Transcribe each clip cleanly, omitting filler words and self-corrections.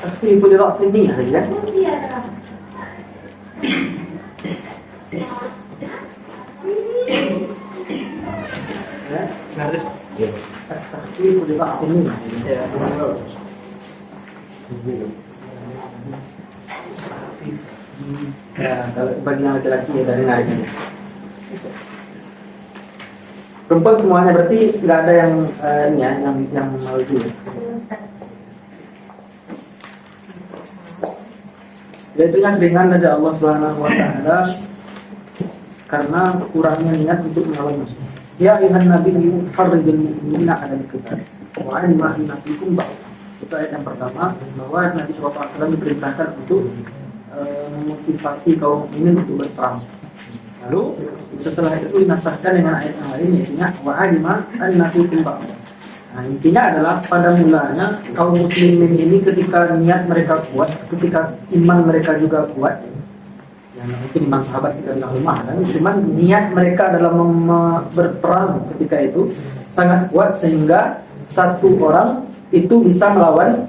Tapi boleh tak ini hari kan? Tapi boleh tak ini. Ya, kalau bagi yang laki-laki ya dari naik. Perempuan semuanya berarti nggak ada yang ini ya, yang mau itu. Yaitunya keringan dari Allah Subhanahu wa taala karena kurangnya niat untuk melawan musuh. Ya ayuhan nabi harrijul mu'minina 'alal qital wa 'alima anna fikum ba'd. Itu ayat yang pertama bahwa Nabi SAW diperintahkan untuk memotivasi kaum mukminin untuk berperang. Lalu setelah itu dinasahkan dengan ayat yang lain yaitu wa 'alima anna fikum ba'd. Nah, intinya adalah pada mulanya kaum muslimin ini ketika niat mereka kuat, ketika iman mereka juga kuat, yang mungkin iman sahabat kita bilang lemah, kan? Cuman niat mereka dalam berperang ketika itu sangat kuat sehingga satu orang itu bisa melawan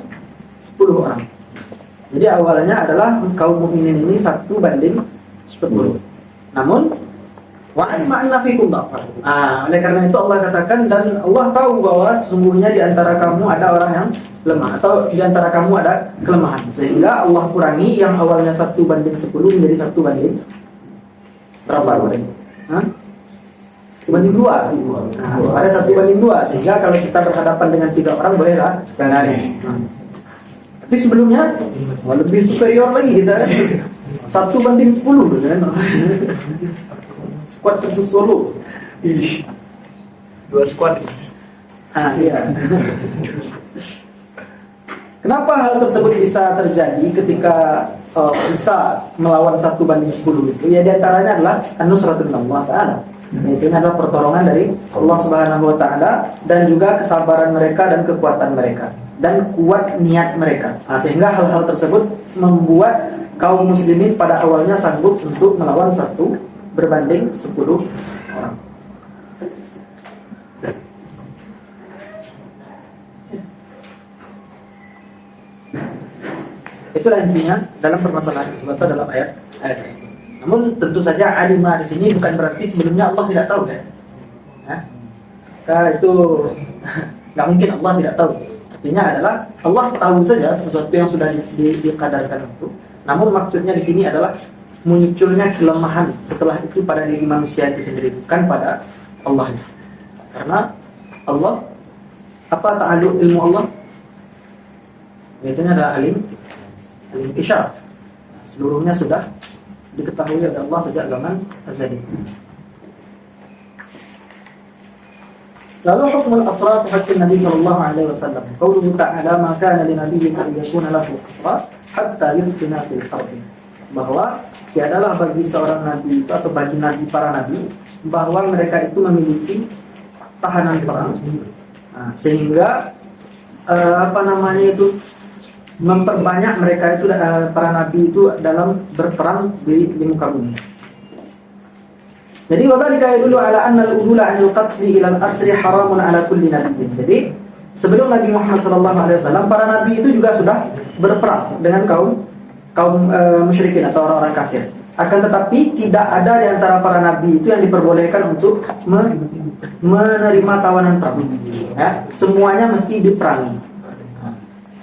10 orang. Jadi awalnya adalah kaum mukminin ini 1:10. Namun wa'alima anna fikum dha'fan. Oleh karena itu Allah katakan dan Allah tahu bahwa sesungguhnya di antara kamu ada orang yang lemah atau di antara kamu ada kelemahan sehingga Allah kurangi yang awalnya 1:10 menjadi 1 berapa? 1:2. Ada 1:2 sehingga kalau kita berhadapan dengan 3 orang bolehlah lari. Tapi sebelumnya lebih superior lagi kita 1:10 kan. Squad versus solo. 2 squad. Iya. Kenapa hal tersebut bisa terjadi ketika bisa melawan 1:10 itu? Ya diantaranya adalah an-nusratun Allah Ta'ala. Itu adalah pertolongan dari Allah Subhanahu Wa Ta'ala dan juga kesabaran mereka dan kekuatan mereka dan kuat niat mereka. Sehingga hal-hal tersebut membuat kaum muslimin pada awalnya sanggup untuk melawan 1:10 orang. Itulah intinya dalam permasalahan tersebut atau dalam ayat tersebut. Namun tentu saja alimah di sini bukan berarti sebelumnya Allah tidak tahu kan? Itu nggak mungkin Allah tidak tahu. Artinya adalah Allah tahu saja sesuatu yang sudah dikadarkan itu. Namun maksudnya di sini adalah munculnya kelemahan setelah itu pada diri manusia itu sendiri, bukan pada Allah. Karena Allah ta'alluq ilmu Allah itu adalah alim kisyaf. Seluruhnya sudah diketahui oleh Allah sejak zaman azali. Lalu hukum al-asra haqqin Nabi sallallahu alaihi wasallam. Qauluhu ta'ala ma kana li nabiyyin an yakuna lahu asra hatta yuthina fil ardi. Bahwa tiadalah bagi seorang nabi itu atau bagi nabi para nabi bahwa mereka itu memiliki tahanan perang, sehingga memperbanyak mereka itu para nabi itu dalam berperang di muka bumi. Jadi wadhalika yadullu ala anna al-udula an al-qatli ila al-asri haramun ala kulli nabiyyin. Jadi sebelum Nabi Muhammad SAW para nabi itu juga sudah berperang dengan kaum musyrikin atau orang-orang kafir. Akan tetapi tidak ada di antara para nabi itu yang diperbolehkan untuk menerima tawanan perang. Ya, semuanya mesti diperangi.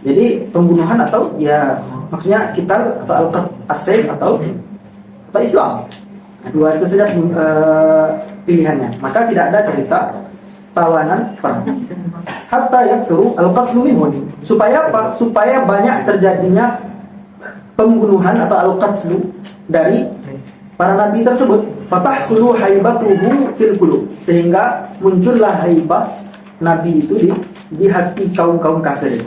Jadi pembunuhan atau ya maksudnya kita atau al-qatl atau Islam. Dua itu saja pilihannya. Maka tidak ada cerita tawanan perang. Hatta yaksuru al-qatlu minhu. Supaya apa? Supaya banyak terjadinya pembunuhan atau al-qatlu dari para nabi tersebut. Fatahsulu haibatuhu fil qulub. Sehingga muncullah haibah nabi itu di hati kaum-kaum kafir.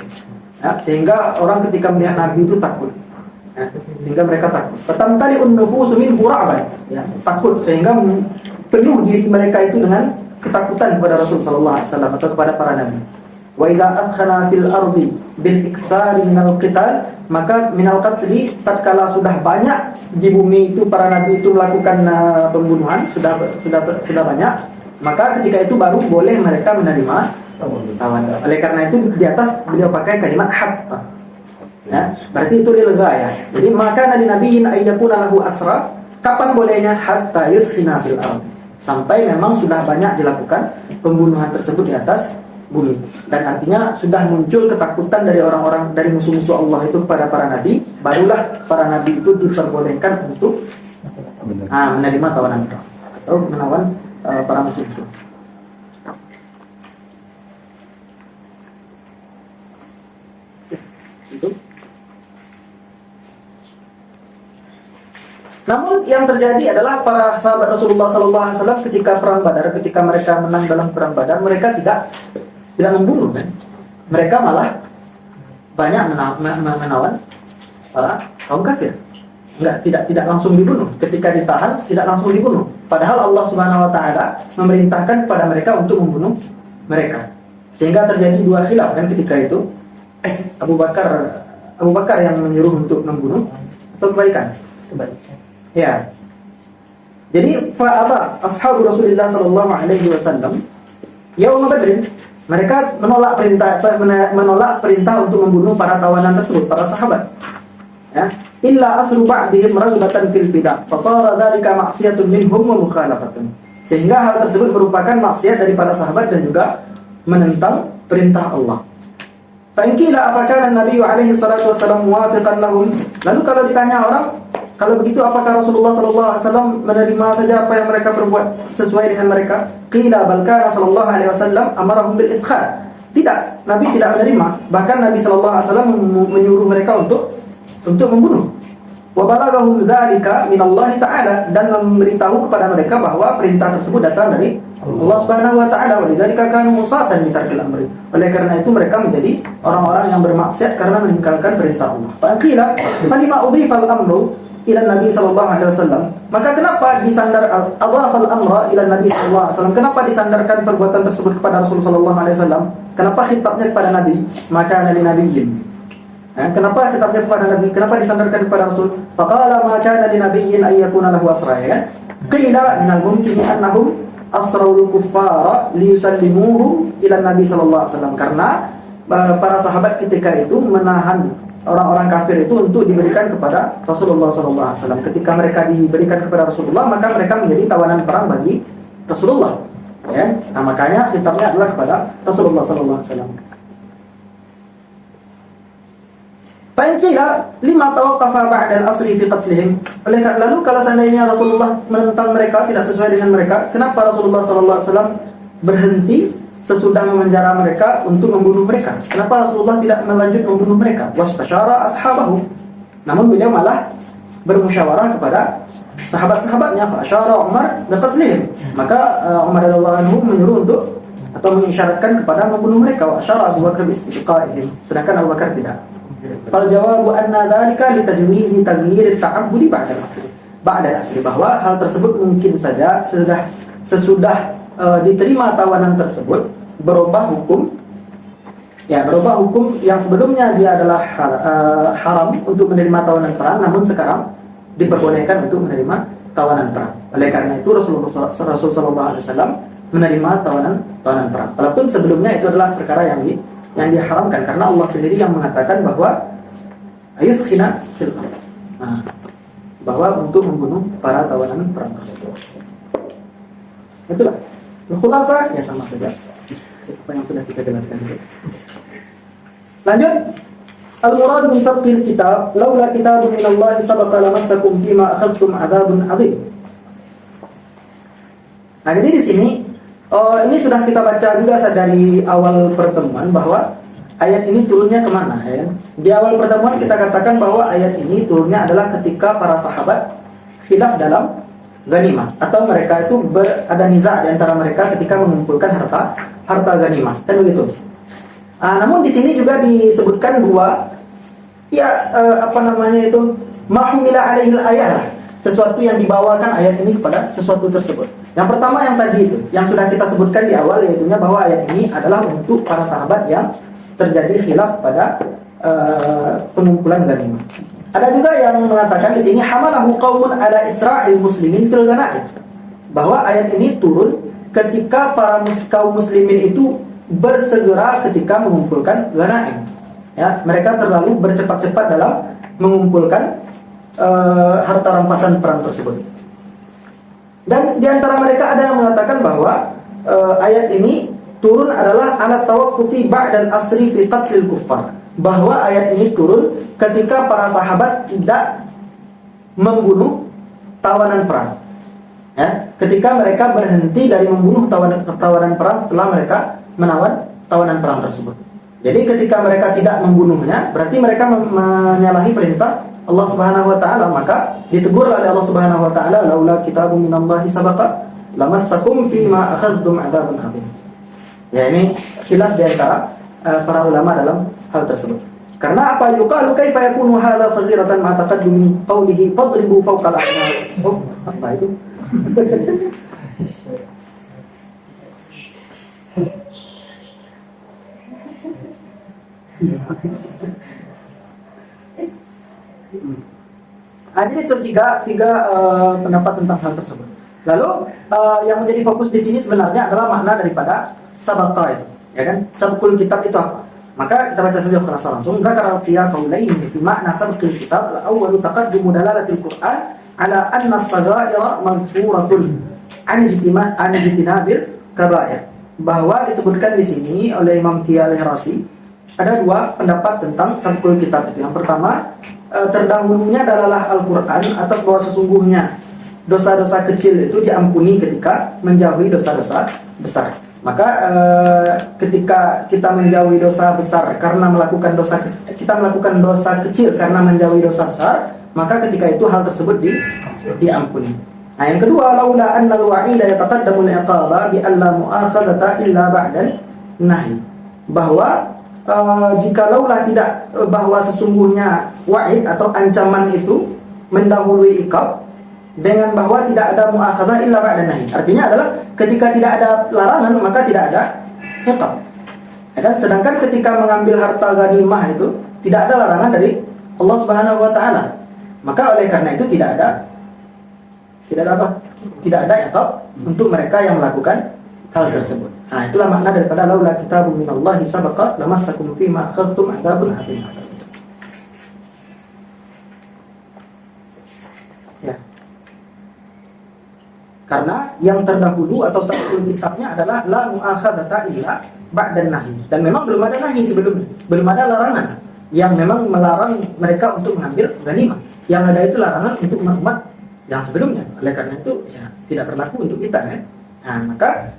Ya, sehingga orang ketika melihat nabi itu takut. Ya, sehingga mereka takut. Fatamtali'un nufusu minhu ra'ban. Ya, takut sehingga penuh diri mereka itu dengan ketakutan kepada Rasul sallallahu alaihi wasallam atau kepada para nabi. Wa idza adkhana fil ardi bil iksari minal qital, maka minal qatli, tatkala sudah banyak di bumi itu para nabi itu melakukan pembunuhan, sudah banyak, maka ketika itu baru boleh mereka menerima tawanan. Oleh karena itu di atas beliau pakai kalimat hatta. Ya, berarti itu lega ya. Jadi maka nabiyin ayyakuna lahu asra, kapan bolehnya? Hatta yuskhina fil ard, sampai memang sudah banyak dilakukan pembunuhan tersebut di atas bumi. Dan artinya sudah muncul ketakutan dari orang-orang, dari musuh-musuh Allah itu kepada para nabi, barulah para nabi itu diperbolehkan untuk menerima tawanan perang atau menawan para musuh-musuh. Itu. Namun yang terjadi adalah para sahabat Rasulullah SAW ketika perang Badar, ketika mereka menang dalam perang Badar, mereka tidak membunuh, kan? Mereka malah banyak menawan para kaum kafir. Tidak langsung dibunuh. Ketika ditahan tidak langsung dibunuh. Padahal Allah Subhanahu wa taala memerintahkan kepada mereka untuk membunuh mereka. Sehingga terjadi dua khilaf, kan, ketika itu. Abu Bakar yang menyuruh untuk membunuh atau kebaikan? Sebaliknya. Ya. Jadi fa'aba ashabu Rasulullah sallallahu alaihi wasallam yaum Badr, mereka menolak perintah untuk membunuh para tawanan tersebut, para sahabat. Ya, illa asru ba'dihim raghbatan fil bidah, fasara dzalika ma'siyatun minhum wa mukhalafatun. Sehingga hal tersebut merupakan maksiat dari para sahabat dan juga menentang perintah Allah. Fa in qila afakana Nabi alaihi salatu wasallam muwafiqan lahum. Lalu kalau ditanya orang, kalau begitu apakah Rasulullah sallallahu alaihi wasallam menerima saja apa yang mereka perbuat sesuai dengan mereka? Qila bal kana sallallahu alaihi wasallam amarahum bil idkhal. Tidak, Nabi tidak menerima. Bahkan Nabi sallallahu alaihi wasallam menyuruh mereka untuk membunuh. Wa balagahum dzalika min Allah taala, dan memberitahu kepada mereka bahwa perintah tersebut datang dari Allah Subhanahu wa taala. Wa lidzalika kanu musatan bi tarkil amri. Oleh karena itu mereka menjadi orang-orang yang bermaksiat karena meninggalkan perintah Allah. Fa qila falima udhifa al-amru ila Nabi sallallahu alaihi wasallam. Maka kenapa disandar adhafa al-amra ila Nabi sallallahu alaihi wasallam? Kenapa disandarkan perbuatan tersebut kepada Rasul sallallahu alaihi wasallam? Kenapa khitabnya kepada Nabi? Maka nabi nabiyyin. Kenapa kitabnya kepada Nabi? Kenapa disandarkan kepada Rasul? Faqala ma kana li nabiyyin ay yakuna lahu asra, ya. Qila minal mumkin annahum asraul kuffara liyusallimuhum ila Nabi sallallahu alaihi wasallam. Karena para sahabat ketika itu menahan orang-orang kafir itu untuk diberikan kepada Rasulullah sallallahu alaihi wasallam. Ketika mereka diberikan kepada Rasulullah, maka mereka menjadi tawanan perang bagi Rasulullah, ya. Nah, makanya kitabnya adalah kepada Rasulullah sallallahu alaihi wasallam. Fa'inqila lima tawaqqafa ba'da al-asri fi qatlihim. Lalu kalau seandainya Rasulullah menentang mereka, tidak sesuai dengan mereka, kenapa Rasulullah sallallahu alaihi wasallam berhenti sesudah memenjara mereka untuk membunuh mereka? Kenapa Rasulullah tidak melanjut membunuh mereka? Wastasyara ashabahu. Namun beliau malah bermusyawarah kepada sahabat-sahabatnya. Fa asyara Umar bi qatlihim. Maka Umar radhiyallahu anhu menyuruh untuk atau mengisyaratkan kepada membunuh mereka. Wa asyara Abu Bakar bi istiqaihim. Sedangkan Abu Bakar tidak. Fal jawabu anna dzalika li tajwizi taghyir at-ta'abbudi ba'da al-asr. Ba'da al-asr, bahwa hal tersebut mungkin saja sesudah diterima tawanan tersebut berubah hukum. Ya, berubah hukum yang sebelumnya dia adalah haram untuk menerima tawanan perang, namun sekarang diperbolehkan untuk menerima tawanan perang. Oleh karena itu Rasulullah sallallahu alaihi wasallam menerima tawanan perang. Walaupun sebelumnya itu adalah perkara yang diharamkan, karena Allah sendiri yang mengatakan bahwa ayuskhina fil ardh, bahwa untuk membunuh para tawanan perang tersebut. Itulah khulasa, ya sama saja apa yang sudah kita jelaskan itu. Lanjut, al-murad min sabqil kitab laula kitabun min Allah sabaqa lamassakum bima akhadhtum adzabun adzim. Nah, jadi di sini ini sudah kita baca juga dari awal pertemuan bahwa ayat ini turunnya kemana, ya? Di awal pertemuan kita katakan bahwa ayat ini turunnya adalah ketika para sahabat khilaf dalam ghanimah, atau mereka itu ada niza di antara mereka ketika mengumpulkan harta ghanimah, kan begitu. Namun di sini juga disebutkan dua, ya mahumila alaihil ayat lah. sesuatu yang dibawakan ayat ini kepada sesuatu tersebut. Yang pertama yang tadi itu, yang sudah kita sebutkan di awal, yaitu bahwa ayat ini adalah untuk para sahabat yang terjadi khilaf pada pengumpulan ghanimah. Ada juga yang mengatakan di sini hamalahu qaumun ala isra'il muslimin fil ghanaim, bahwa ayat ini turun ketika para kaum muslimin itu bersegera ketika mengumpulkan ghanaim. Ya, mereka terlalu bercepat-cepat dalam mengumpulkan harta rampasan perang tersebut. Dan di antara mereka ada yang mengatakan bahwa ayat ini turun adalah ala tawaqqufi ba'dal asri fi qatlil kuffar, bahwa ayat ini turun ketika para sahabat tidak membunuh tawanan perang. Ya, ketika mereka berhenti dari membunuh tawanan perang setelah mereka menawan tawanan perang tersebut. Jadi ketika mereka tidak membunuhnya, berarti mereka menyalahi perintah Allah Subhanahu wa taala, maka ditegurlah oleh Allah Subhanahu wa taala, laula kitabun minallahi sabaqa lamassakum fima akhadhtum adzabun adzim. Ya, ini khilaf di antara para ulama dalam hal tersebut. Karena apa? Yuqalu kaifa yakunu hadza saghiratan ma taqaddum qawlihi fadribu fawqa al-a'naq. Oh, apa itu? Jadi itu tiga pendapat tentang hal tersebut. Lalu yang menjadi fokus di sini sebenarnya adalah makna daripada sabaqa itu, ya kan? Sabqul kitab itu apa? Maka kita baca saja langsung. Dzakara fi qaulain fi makna sabqul kitab al-awwal taqaddum dalalatil Qur'an ala anna as-saghaira maghfuratun an ijtinabil kaba'ir. Bahwa disebutkan di sini oleh Imam Qiyai al-Hirasi ada dua pendapat tentang sabqul kitab itu. Yang pertama, terdahulunya adalah Al-Quran atas bahwa sesungguhnya dosa-dosa kecil itu diampuni ketika menjauhi dosa-dosa besar. Maka ketika kita menjauhi dosa besar karena melakukan kita melakukan dosa kecil karena menjauhi dosa besar, maka ketika itu hal tersebut diampuni. Nah, yang kedua, laula anna al-wa'ida yataqaddamu al-iqaba bi alla mu'akhadata illa ba'dan nahi. Bahwa jikalaulah tidak, bahwa sesungguhnya wa'id atau ancaman itu mendahului iqab dengan bahwa tidak ada mu'akhadzah illa ba'da nahi. Artinya adalah ketika tidak ada larangan maka tidak ada iqab. Dan sedangkan ketika mengambil harta ghanimah itu tidak ada larangan dari Allah Subhanahu wa taala. Maka oleh karena itu tidak ada apa? Tidak ada iqab untuk mereka yang melakukan hal tersebut. Nah, itulah makna daripada laula kitabun minallahi sabaqa lamassakum fima akhadhtum adzabun adzim. Ya. Karena yang terdahulu atau sabqul kitabnya adalah la mu'akhadata illa ba'dan nahi. Dan memang belum ada nahi sebelumnya. Belum ada larangan yang memang melarang mereka untuk mengambil ghanimah. Yang ada itu larangan untuk umat yang sebelumnya. Oleh karena itu ya tidak berlaku untuk kita, kan? Nah, maka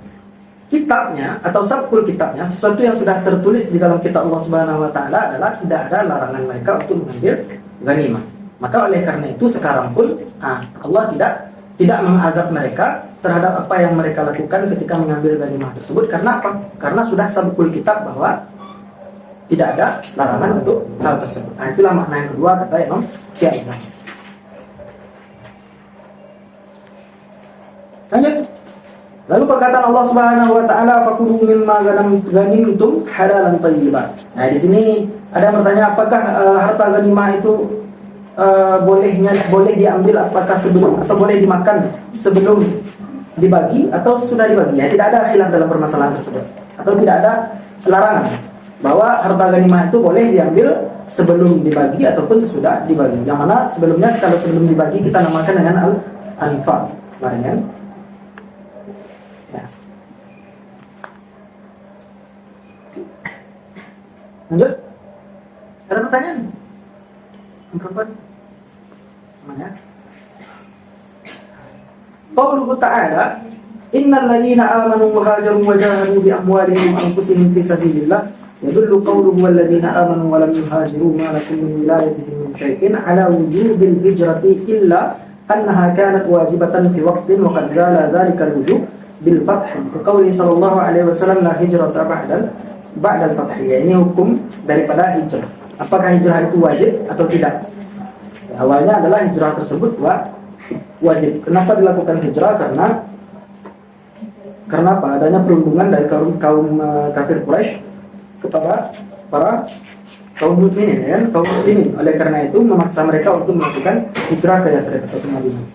kitabnya atau sabqul kitabnya, sesuatu yang sudah tertulis di dalam kitab Allah Subhanahu wa taala adalah tidak ada larangan mereka untuk mengambil ghanimah. Maka oleh karena itu sekarang pun Allah tidak mengazab mereka terhadap apa yang mereka lakukan ketika mengambil ghanimah tersebut. Karena apa? Karena sudah sabqul kitab bahwa tidak ada larangan untuk hal tersebut. Nah, itulah makna yang kedua kata Imam Qiyai. Lanjut. Lalu perkataan Allah Subhanahu wa taala fakulu mimma ghanimtum halalan thayyiban. Nah, di sini ada yang bertanya apakah harta ghanimah itu boleh diambil apakah sebelum atau boleh dimakan sebelum dibagi atau sudah dibagi? Ya, tidak ada khilaf dalam permasalahan tersebut. Atau tidak ada larangan bahwa harta ghanimah itu boleh diambil sebelum dibagi ataupun sesudah dibagi. Yang mana sebelumnya kalau sebelum dibagi kita namakan dengan al-infaq. Kemarin kan? Lanjut. Ada pertanyaan? Perempuan? Mana? Qauluhu ta'ala, innal ladzina amanu wa hajaru wa jahadu bi amwalihim wa anfusihim fi sabilillah yadullu qawluhu wal ladzina amanu wa lam yuhajiru ma lakum min wilayatihim min syai'in ala wujubil hijrati illa annaha kanat wajibatan fi waqtin wa qad zala dzalika al-wujub bil fath. Qawli sallallahu alaihi wasallam la hijrata ba'dal fath. Ini hukum daripada hijrah. Apakah hijrah itu wajib atau tidak? Ya, awalnya adalah hijrah tersebut wajib. Kenapa dilakukan hijrah? Karena apa? Adanya perundungan dari kaum kafir Quraisy kepada para kaum mukminin, ya, kaum mukminin. Oleh karena itu memaksa mereka untuk melakukan hijrah ke Yathrib atau ke Madinah.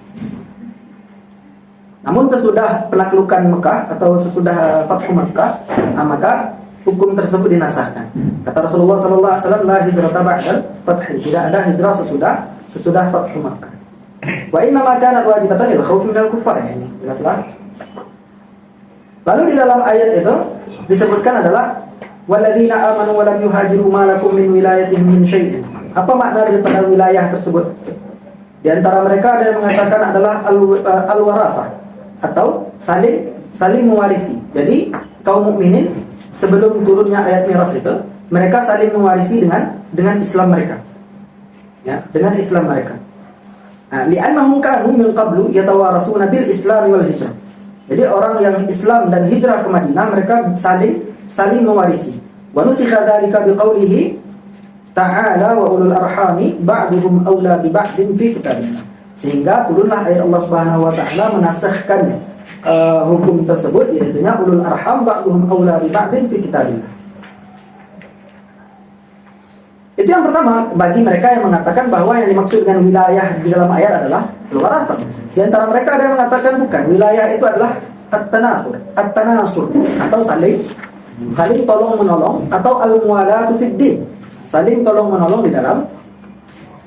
Namun sesudah penaklukan Mekah atau sesudah Fathu Mekah, maka hukum tersebut dinasahkan. Kata Rasulullah sallallahu alaihi wasallam, la hijrata ba'dal fath. Tidak ada hijrah sesudah Fathu Mekah. Wa inna ma kanat wajibatan lil khawf minal kuffar, ya, ini jelaslah. Lalu di dalam ayat itu disebutkan adalah walladzina amanu wa lam yuhajiru ma lakum min wilayatihim min syai'in. Apa makna daripada wilayah tersebut? Di antara mereka ada yang mengatakan adalah al-warathah atau saling mewarisi. Jadi kaum mukminin sebelum turunnya ayat miras itu, mereka saling mewarisi dengan Islam mereka. Ya, dengan Islam mereka. Nah, li'annahum kanu min qablu yatawarasuna bil Islam wal hijrah. Jadi orang yang Islam dan hijrah ke Madinah, mereka saling mewarisi. Wa nusikha dzalika biqaulihi ta'ala wa ulul arhami ba'duhum aula bi ba'din fi kitabillah. Sehingga turunlah ayat Allah Subhanahu wa taala menasakhkan hukum tersebut, yaitu ulul arham ba'duhum aula bi ba'din fi kitabillah. Itu yang pertama bagi mereka yang mengatakan bahwa yang dimaksud dengan wilayah di dalam ayat adalah warathah. Di antara mereka ada yang mengatakan bukan, wilayah itu adalah at-tanasur atau saling tolong menolong, atau al-muwalatu fid din, saling tolong menolong di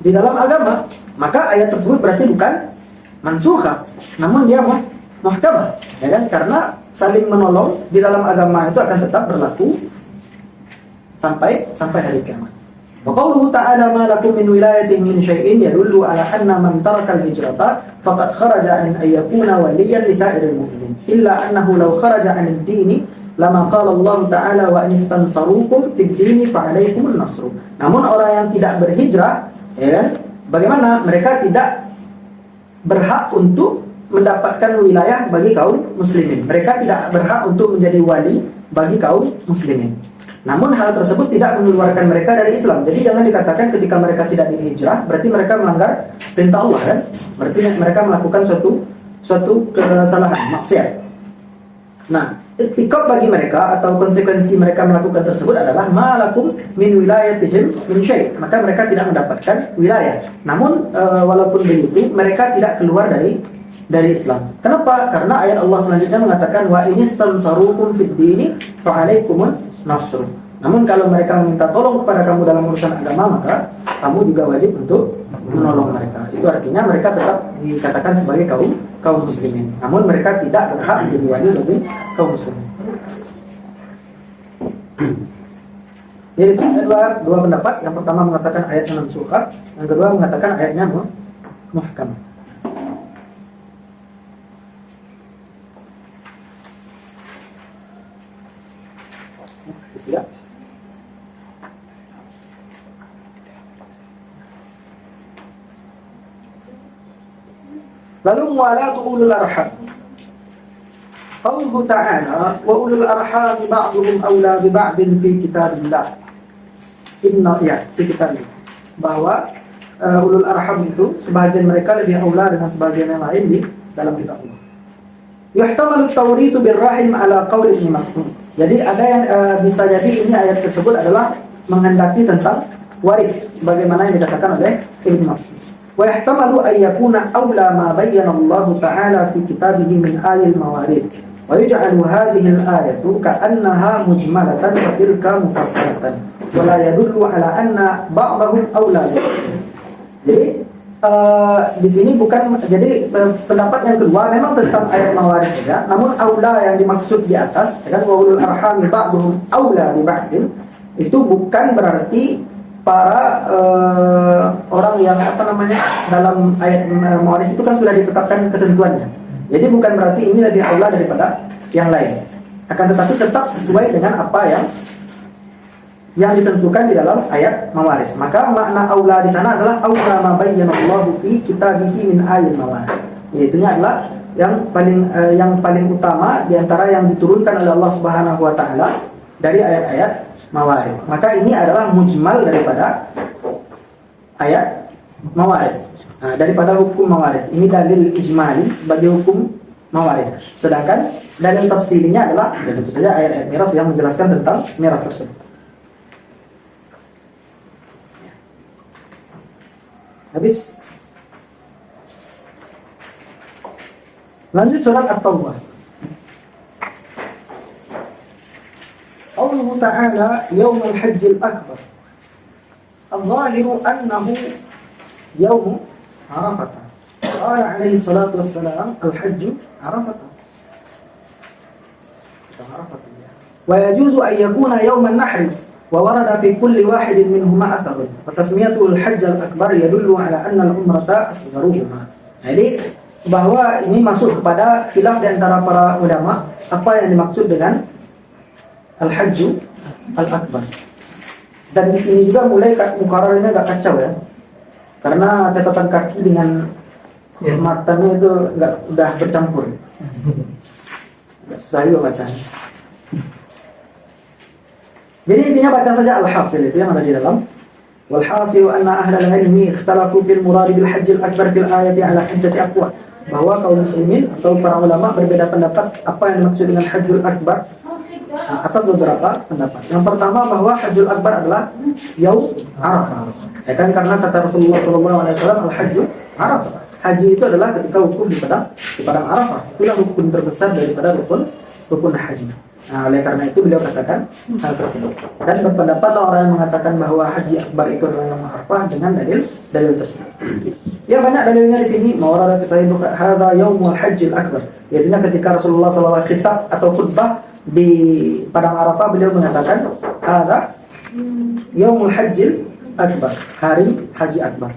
dalam agama. Maka ayat tersebut berarti bukan mansukha, namun dia muhkamah, ya kan? Karena saling menolong di dalam agama itu akan tetap berlaku sampai hari kiamat. Wa qauluhu ta'ala ma lakum min wilayatihim min syai'in yadullu ala anna man taraka al-hijrata faqad kharaja an yakuna waliyan li sa'iril mu'minin illa annahu law kharaja an ad-din lama qala Allah ta'ala wa anistansarukum fid din fa 'alaikumun nasru. Namun orang yang tidak berhijrah, ya kan? Bagaimana mereka tidak berhak untuk mendapatkan wilayah bagi kaum muslimin. Mereka tidak berhak untuk menjadi wali bagi kaum muslimin. Namun hal tersebut tidak mengeluarkan mereka dari Islam. Jadi jangan dikatakan ketika mereka tidak dihijrah berarti mereka melanggar perintah Allah, kan? Berarti mereka melakukan suatu kesalahan, maksiat. Nah, itikab bagi mereka atau konsekuensi mereka melakukan tersebut adalah malakum min wilayatihim min syai'. Maka mereka tidak mendapatkan wilayah. Namun walaupun begitu mereka tidak keluar dari Islam. Kenapa? Karena ayat Allah selanjutnya mengatakan wa inistansarukum fid dini fa 'alaikumun nasr. Namun kalau mereka meminta tolong kepada kamu dalam urusan agama, maka kamu juga wajib untuk menolong mereka. Itu artinya mereka tetap dikatakan sebagai kaum muslimin. Namun mereka tidak berhak menjadi wali bagi kaum muslimin. Jadi itu ada dua pendapat. Yang pertama mengatakan ayatnya mansukha, yang kedua mengatakan ayatnya muhkam. Ya. Lalu mualatu ulul arham. Qauluhu ta'ala wa ulul arham ba'duhum awla bi ba'din fi kitabillah. Fi kitabillah. Bahwa ulul arham itu sebagian mereka lebih aula dengan sebagian yang lain di dalam kitab Allah. Yuhtamalu at-tawrithu birrahim ala qauli Ibnu Mas'ud. Jadi ada yang bisa jadi ini ayat tersebut adalah menghendaki tentang waris sebagaimana yang dikatakan oleh Ibnu Mas'ud. Wa yahtamalu an yakuna awla ma bayyana Allah Ta'ala fi kitabihi min ayil mawarith. Wa yuj'alu hadhihi al-ayatu ka'annaha mujmalatan wa tilka mufassalatan. Wa la yadullu ala anna ba'dahum awla. Jadi di sini bukan, jadi pendapat yang kedua memang tentang ayat mawaris saja, namun aula yang dimaksud di atas dengan wa ulul arham ba'dhum aula bi ba'din itu bukan berarti para orang yang dalam ayat mawaris itu kan sudah ditetapkan ketentuannya. Jadi bukan berarti ini lebih aula daripada yang lain. Akan tetapi tetap sesuai dengan apa yang ditentukan di dalam ayat mawaris. Maka makna aula di sana adalah aula ma bayyana Allahu fi kitabihi min ayil mawaris. Yaitunya adalah yang paling utama di antara yang diturunkan oleh Allah Subhanahu wa taala dari ayat-ayat mawaris. Maka ini adalah mujmal daripada ayat mawaris. Nah, daripada hukum mawaris. Ini dalil ijmali bagi hukum mawaris. Sedangkan dalil tafsilinya adalah dan tentu saja ayat-ayat miras yang menjelaskan tentang miras tersebut. Habis. Lanjut surat At-Taubah. Allah Ta'ala Yawmul Hajjil Akbar. Al-Zahiru annahu Yawmu Arafah. Qala alaihi salatu wassalam Al-Hajju Arafah. Wa yajuzu an yakuna yawman nahri wa warada fi kulli wahidin minhuma atharun. Wa tasmiyatuhu al-Hajj al-Akbar yadullu ala anna al-umrata asgharuhuma. Jadi bahwa ini masuk kepada khilaf di antara para ulama apa yang dimaksud dengan Al-Hajju Al-Akbar. Dan di sini juga mulai mukarrarnya agak kacau ya. Karena catatan kaki dengan matanya itu udah bercampur. Susah juga bacanya. Jadi intinya baca saja al-hasil itu yang ada di dalam. Wal hasil anna ahlal ilmi ikhtalafu fil murad bil hajj al-akbar fil ayati ala iddati aqwal. Bahwa kaum muslimin atau para ulama berbeda pendapat apa yang dimaksud dengan hajjul akbar atas beberapa pendapat. Yang pertama bahwa hajjul akbar adalah yaum Arafah. Ya kan, karena kata Rasulullah SAW al-hajju Arafah. Haji itu adalah ketika wukuf di padang Arafah. Itulah rukun terbesar daripada rukun haji. Nah, oleh karena itu beliau katakan hal tersebut. Dan berpendapatlah orang yang mengatakan bahwa haji akbar itu adalah yaum Arafah dengan dalil tersebut. Ya banyak dalilnya di sini. Mawarada fi sahih Bukhari hadza yaumul hajjil akbar. Yaitu ketika Rasulullah SAW khitab atau khutbah di padang Arafah, beliau mengatakan hadza yaumul hajjil akbar, hari haji akbar.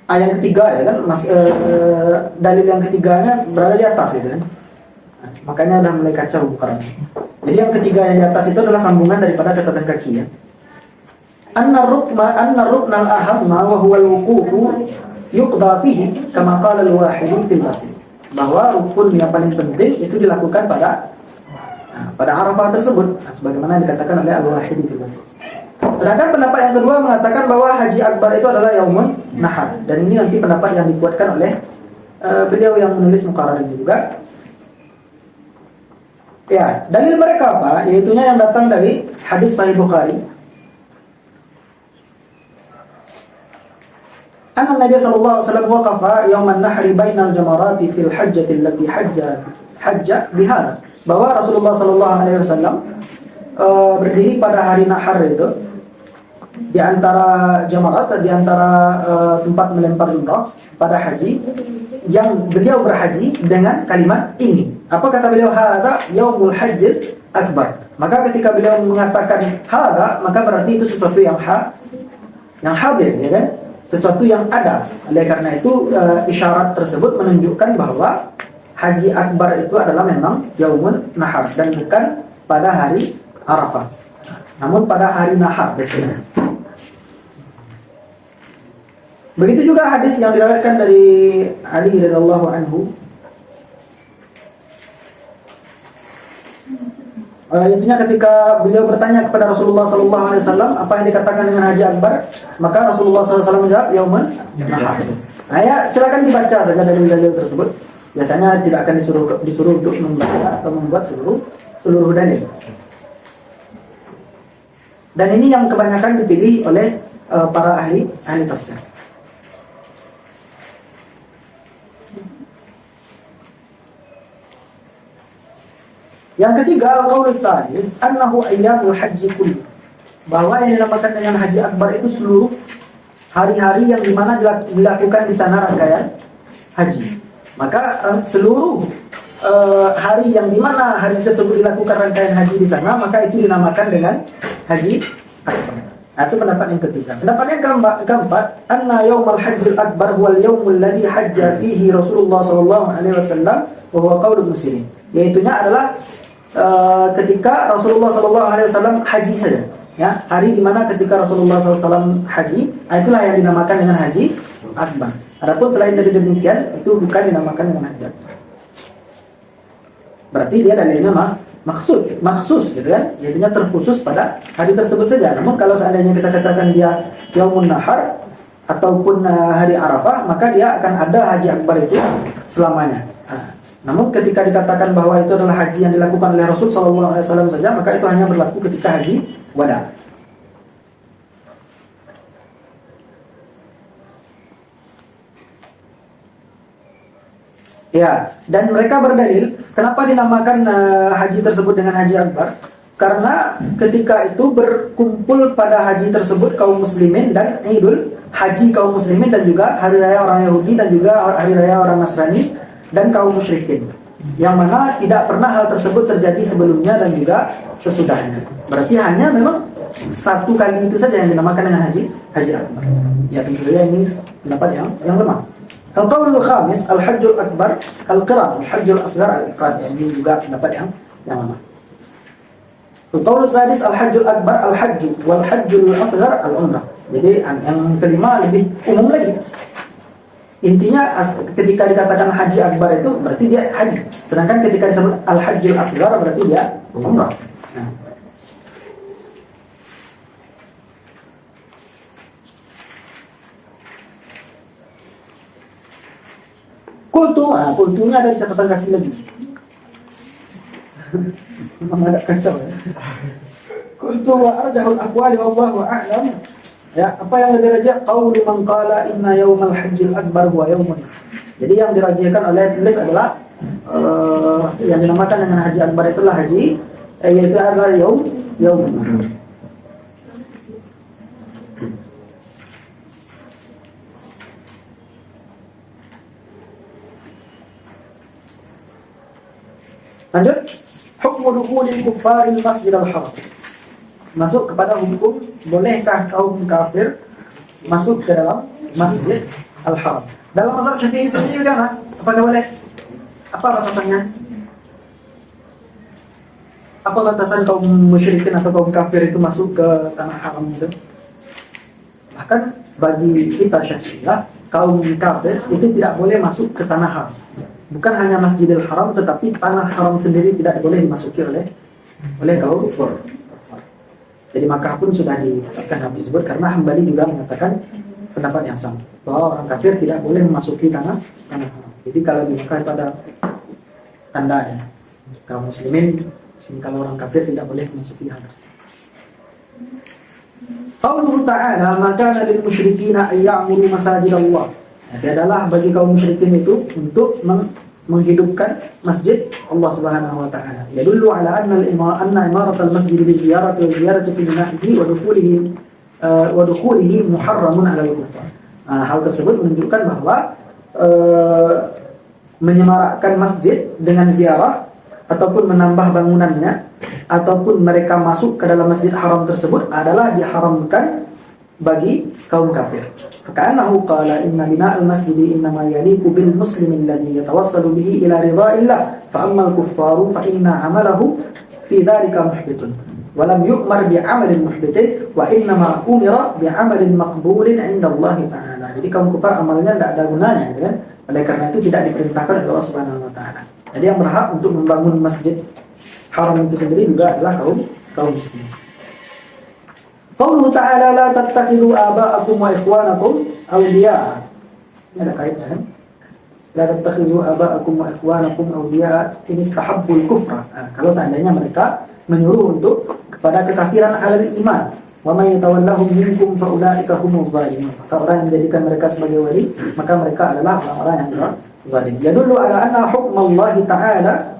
Ayat ketiga ya kan, dalil yang ketiganya berada di atas gitu kan. Nah, makanya udah mulai kacau bukan. Jadi yang ketiga yang di atas itu adalah sambungan daripada catatan kaki ya. Anna ruknal ahamma wa huwa al-wuqufu yuqda fihi kama qala al-wahidi fil masjid. Bahwa rukun yang paling penting itu dilakukan pada Arafah tersebut, sebagaimana dikatakan oleh al-wahidi fil masjid. Sedangkan pendapat yang kedua mengatakan bahwa haji akbar itu adalah yaumun nahar, dan ini nanti pendapat yang dikuatkan oleh beliau yang menulis muqarrar ini juga. Ya, dalil mereka apa? Yaitunya yang datang dari hadis Sahih Bukhari. Anna Nabi sallallahu alaihi wasallam waqafa yauman nahri bainal jamarati fil hajjati allati hajja bihadza. Bahwa Rasulullah sallallahu alaihi wasallam berdiri pada hari nahar itu di antara jamarat, di antara tempat melempar jumrah pada haji, yang beliau berhaji dengan kalimat ini. Apa kata beliau? Hadza yaumul hajjil akbar. Maka ketika beliau mengatakan hadza, maka berarti itu sesuatu yang hadir, ya kan? Sesuatu yang ada. Oleh karena itu isyarat tersebut menunjukkan bahwa haji akbar itu adalah memang yaumun nahar dan bukan pada hari Arafah, namun pada hari nahar biasanya. Begitu juga hadis yang diriwayatkan dari Ali radhiyallahu anhu. Itunya ketika beliau bertanya kepada Rasulullah sallallahu alaihi wasallam apa yang dikatakan dengan haji akbar, maka Rasulullah sallallahu alaihi wasallam menjawab yaumun nahar. Nah, ya, silakan dibaca saja dalil-dalil tersebut. Biasanya tidak akan disuruh untuk membaca atau membuat seluruh dalil. Dan ini yang kebanyakan dipilih oleh para ahli tafsir. Yang ketiga, al-qaul tsalis annahu ayyamul hajji kulli. Bahwa yang dinamakan dengan haji akbar itu seluruh hari-hari yang dimana dilakukan di sana rangkaian haji. Maka seluruh hari yang dimana hari tersebut dilakukan rangkaian haji di sana, maka itu dinamakan dengan haji akbar. Nah, itu pendapat yang ketiga. Pendapat yang keempat, anna yaumal hajjil akbar huwal yaumul ladzi hajja fihi Rasulullah sallallahu alaihi wasallam wa huwa qaulul muslimin. Yaitunya adalah ketika Rasulullah sallallahu alaihi wasallam haji saja. Ya, hari di mana ketika Rasulullah sallallahu alaihi wasallam haji, itulah yang dinamakan dengan haji akbar. Adapun selain dari demikian itu bukan dinamakan dengan haji akbar. Berarti dia dalilnya maksus gitu kan, artinya terkhusus pada hari tersebut saja. Namun kalau seandainya kita katakan dia Yaumun Nahar ataupun hari Arafah, maka dia akan ada haji akbar itu selamanya. Namun ketika dikatakan bahwa itu adalah haji yang dilakukan oleh Rasul sallallahu alaihi wasallam saja, maka itu hanya berlaku ketika haji wada. Ya, dan mereka berdalil kenapa dinamakan haji tersebut dengan haji akbar? Karena ketika itu berkumpul pada haji tersebut kaum muslimin dan idul haji kaum muslimin dan juga hari raya orang Yahudi dan juga hari raya orang Nasrani dan kaum musyrikin. Yang mana tidak pernah hal tersebut terjadi sebelumnya dan juga sesudahnya. Berarti hanya memang satu kali itu saja yang dinamakan dengan haji akbar. Ya tentu saja ini pendapat yang lemah. Al-Qaulul Khamis, Al-Hajjul Akbar, Al-Qiran, Al-Hajjul Asghar, Al-Ifrad. Ini juga pendapat yang lemah. Al-Qaulul Sadis, Al-Hajjul Akbar, Al-Hajju, Wal-Hajjul Asghar, Al-Umrah. Jadi yang kelima lebih umum lagi. Intinya ketika dikatakan haji akbar itu berarti dia haji. Sedangkan ketika disebut Al-Hajjul Asghar berarti dia umrah. Kultunya ada catatan kaki lagi. Memang agak kacau ya. Kultu wa arjahul aqwali wallahu a'lam. Ya, apa yang lebih rajih? Qaulu man qala inna yaumal hajjil akbar huwa yaumun. Jadi yang dirajihkan oleh penulis adalah yang dinamakan dengan haji akbar itulah haji yaitu adalah yaumun. Lanjut, hukmu dukhulil kuffaril masjidil haram. Masuk kepada hukum bolehkah kaum kafir masuk ke dalam Masjid Al-Haram. Dalam mazhab Syafi'i sendiri bagaimana? Apakah boleh? Apa batasannya? Apa batasan kaum musyrikin atau kaum kafir itu masuk ke tanah haram itu? Bahkan bagi kita Syafi'iyah, kaum kafir itu tidak boleh masuk ke tanah haram. Bukan hanya Masjidil Haram, tetapi tanah haram sendiri tidak boleh dimasuki oleh kaum kufur. Jadi Makkah pun sudah ditetapkan hal tersebut karena Hambali juga mengatakan pendapat yang sama bahwa orang kafir tidak boleh memasuki tanah haram. Jadi kalau di Makkah pada tandanya kaum muslimin, kalau orang kafir tidak boleh memasuki haram. Qauluhu ta'ala maka lil musyrikin ay ya'muru masajid Allah. Jadi adalah bagi kaum musyrikin itu untuk menghidupkan masjid Allah Subhanahu wa taala. Yadullu ala anna imarat al-masjid bi ziyarati fi bina'ihi wa dukhulihi muharramun 'ala al-kuffar. Hal tersebut menunjukkan bahwa menyemarakkan masjid dengan ziarah ataupun menambah bangunannya ataupun mereka masuk ke dalam masjid haram tersebut adalah diharamkan bagi kaum kafir. Faka'annahu qala inna bina'al masjidi innama yaliqu bil muslimin alladhi yatawassalu bihi ila ridha'illah fa ammal kuffaru fa inna 'amalahu fi dhalika muhbitun wa lam yu'mar bi 'amalin muhbitin wa innama umira bi 'amalin maqbulin 'inda Allah ta'ala. Jadi kaum kafir amalnya tidak ada gunanya, gitu kan? Oleh karena itu tidak diperintahkan oleh Allah Subhanahu wa taala. Jadi yang berhak untuk membangun masjid haram itu sendiri juga adalah kaum muslimin. Qauluhu ta'ala la tattakhidhu aba'akum wa ikhwanakum awliya. Ini ada kaitannya kan? La tattakhidhu aba'akum wa ikhwanakum awliya in istahabbul kufra. Kalau seandainya mereka menyuruh untuk kepada kekafiran alal iman. Wa may yatawallahum minkum fa ulaika humuz zalimun. Maka orang yang menjadikan mereka sebagai wali, maka mereka adalah orang-orang yang zalim. Yadullu ala anna hukmallahi ta'ala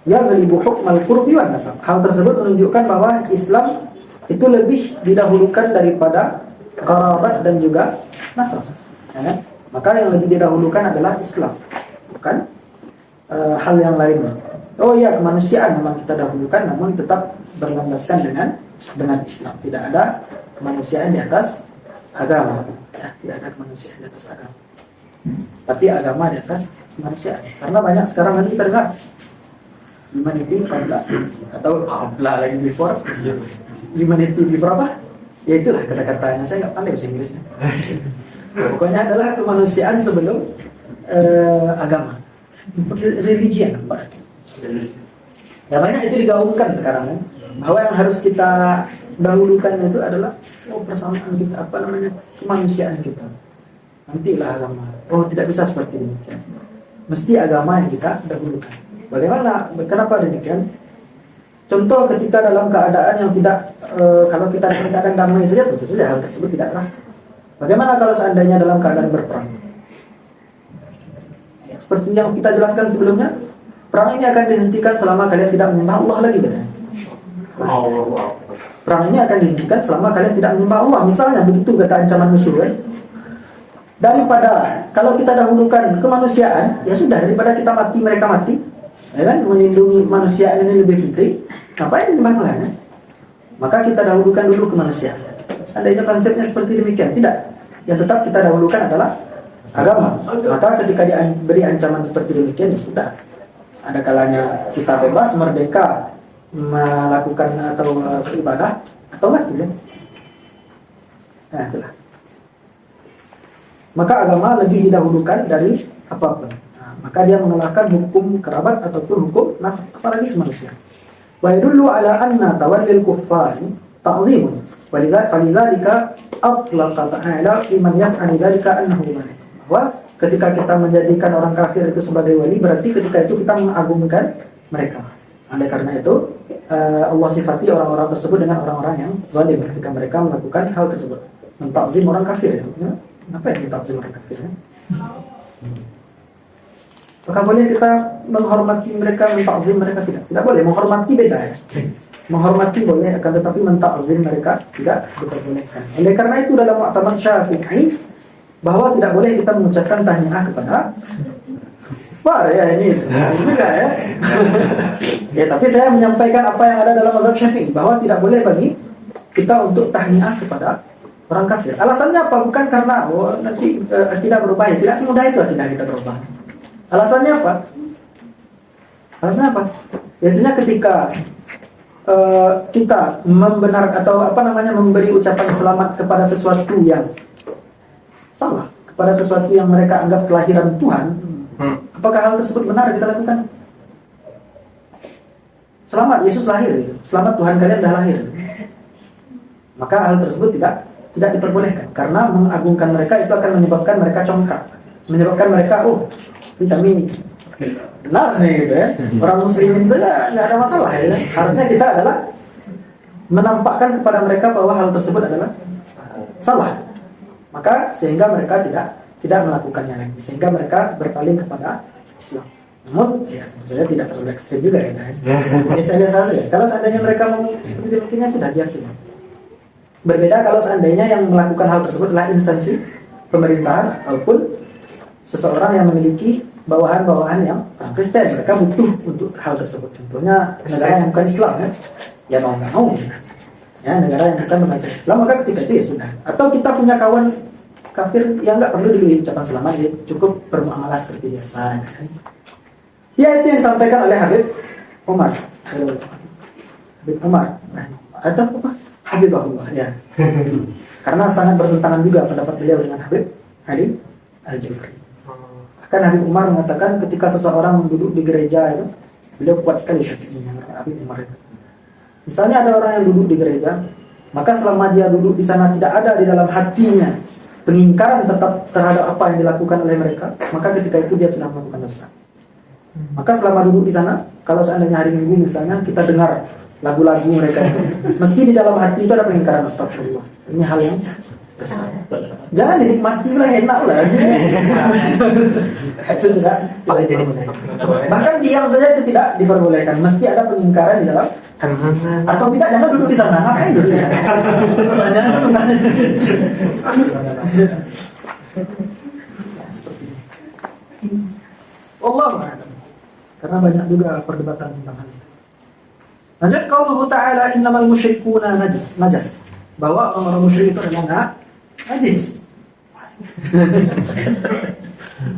yaghlibu hukmal qurbi wan nasab. Hal tersebut menunjukkan bahwa Islam itu lebih didahulukan daripada kerabat dan juga nasab. Ya, maka yang lebih didahulukan adalah Islam, bukan hal yang lainnya. Oh iya, kemanusiaan memang kita dahulukan, namun tetap berlandaskan dengan Islam. Tidak ada kemanusiaan di atas agama. Ya, tidak ada kemanusiaan di atas agama. Tapi agama di atas kemanusiaan. Karena banyak sekarang nanti kita dengar humanity qabla atau qabla lagi before. Humanity berapa? Ya itulah kata-katanya. Saya nggak pandai bahasa Inggrisnya. Pokoknya adalah kemanusiaan sebelum agama. Religion apa? Ya banyak itu digaungkan sekarang kan, bahwa yang harus kita dahulukan itu adalah persamaan kita, kemanusiaan kita. Nantilah agama. Oh, tidak bisa seperti ini. Mesti agama yang kita dahulukan. Bagaimana? Kenapa demikian? Contoh ketika dalam keadaan yang tidak, kalau kita dalam keadaan damai saja, tentu saja hal tersebut tidak terasa. Bagaimana kalau seandainya dalam keadaan berperang? Ya, seperti yang kita jelaskan sebelumnya, perang ini akan dihentikan selama kalian tidak menyembah Allah lagi, katanya. Perang ini akan dihentikan selama kalian tidak menyembah Allah. Misalnya begitu kata ancaman musuh kan? Daripada kalau kita dahulukan kemanusiaan, ya sudah, daripada kita mati mereka mati, ya kan, melindungi manusia ini lebih penting. Ngapain menyembah Tuhan? Ya? Maka kita dahulukan dulu kemanusiaan. Seandainya konsepnya seperti demikian, tidak. Yang tetap kita dahulukan adalah agama. Maka ketika diberi ancaman seperti demikian, ya sudah. Ada kalanya kita bebas, merdeka, melakukan atau beribadah, atau mati. Ya? Nah, itulah. Maka agama lebih didahulukan dari apapun. Nah, maka dia mengalahkan hukum kerabat ataupun hukum nasab, apalagi manusia. Wa yadullu ala anna tawallil kuffari ta'zimun. Walidzalika atlaqa ta'ala liman yaf'al dzalika annahu malik. Bahwa ketika kita menjadikan orang kafir itu sebagai wali, berarti ketika itu kita mengagungkan mereka. Oleh karena itu Allah sifati orang-orang tersebut dengan orang-orang yang zalim ketika mereka melakukan hal tersebut. Mentakzim orang kafir, ya. Apa yang mentakzim orang kafir? Ya? Apakah boleh kita menghormati mereka, mentakzim mereka? Tidak boleh. Menghormati beda, ya. Menghormati boleh, akan tetapi mentakzim mereka tidak diperbolehkan. Oleh karena itu dalam mu'tamad Syafi'i, bahwa tidak boleh kita mengucapkan tahniah kepada kufar, ya, ini juga ya. Ya, tapi saya menyampaikan apa yang ada dalam mazhab Syafi'i, bahwa tidak boleh bagi kita untuk tahniah kepada orang kafir. Alasannya apa? Bukan karena nanti akidah berubah, ya. Tidak semudah itu akidah kita berubah. Alasannya apa? Alasannya apa? Intinya ketika kita membenar atau memberi ucapan selamat kepada sesuatu yang salah, kepada sesuatu yang mereka anggap kelahiran Tuhan, apakah hal tersebut benar kita lakukan? Selamat Yesus lahir, selamat Tuhan kalian dah lahir. Maka hal tersebut tidak diperbolehkan, karena mengagungkan mereka itu akan menyebabkan mereka congkak, menyebabkan mereka kami benar nih gitu ya. Orang muslimin saja nggak ada masalah ya. Harusnya kita adalah menampakkan kepada mereka bahwa hal tersebut adalah salah. Maka sehingga mereka tidak melakukannya lagi, sehingga mereka berpaling kepada Islam. Namun ya tentu saja tidak terlalu ekstrim juga ya guys. Biasa-biasa saja. Kalau seandainya mereka mau seperti demikiannya sudah biasa. Berbeda kalau seandainya yang melakukan hal tersebut adalah instansi pemerintahan ataupun seseorang yang memiliki bawahan-bawahan yang orang Kristen. Mereka butuh untuk hal tersebut. Contohnya negara yang bukan Islam, ya, ya mau nggak mau, ya, negara yang bukan berbasis Islam, maka ketika itu ya sudah. Atau kita punya kawan kafir yang nggak perlu diberi ucapan selamat, ya, cukup bermuamalah seperti biasa. Ya, itu yang disampaikan oleh Habib Umar. Habib Umar. Ada apa? Habibullah, ya. Karena sangat bertentangan juga pendapat beliau dengan Habib Ali Al-Jufri. Bahkan Habib Umar mengatakan ketika seseorang duduk di gereja itu, beliau kuat sekali syafi'inya, Habib Umar itu. Misalnya ada orang yang duduk di gereja, maka selama dia duduk di sana tidak ada di dalam hatinya pengingkaran tetap terhadap apa yang dilakukan oleh mereka, maka ketika itu dia sudah melakukan dosa. Maka selama duduk di sana, kalau seandainya hari Minggu misalnya kita dengar lagu-lagu mereka itu, meski di dalam hati itu ada pengingkaran, astagfirullah. Ini hal yang besar. Jangan dinikmati lah, enak lah. Bahkan diam saja itu tidak diperbolehkan. Mesti ada pengingkaran di dalam hati. Atau tidak, jangan duduk di sana. Ngapain duduk di sana? Jangan sebenarnya. Seperti ini. Wallahu a'lam. Karena banyak juga perdebatan tentang hal itu. Lanjut, qauluhu ta'ala innamal musyrikuuna najas. Bahwa orang-orang musyrik itu adalah najis.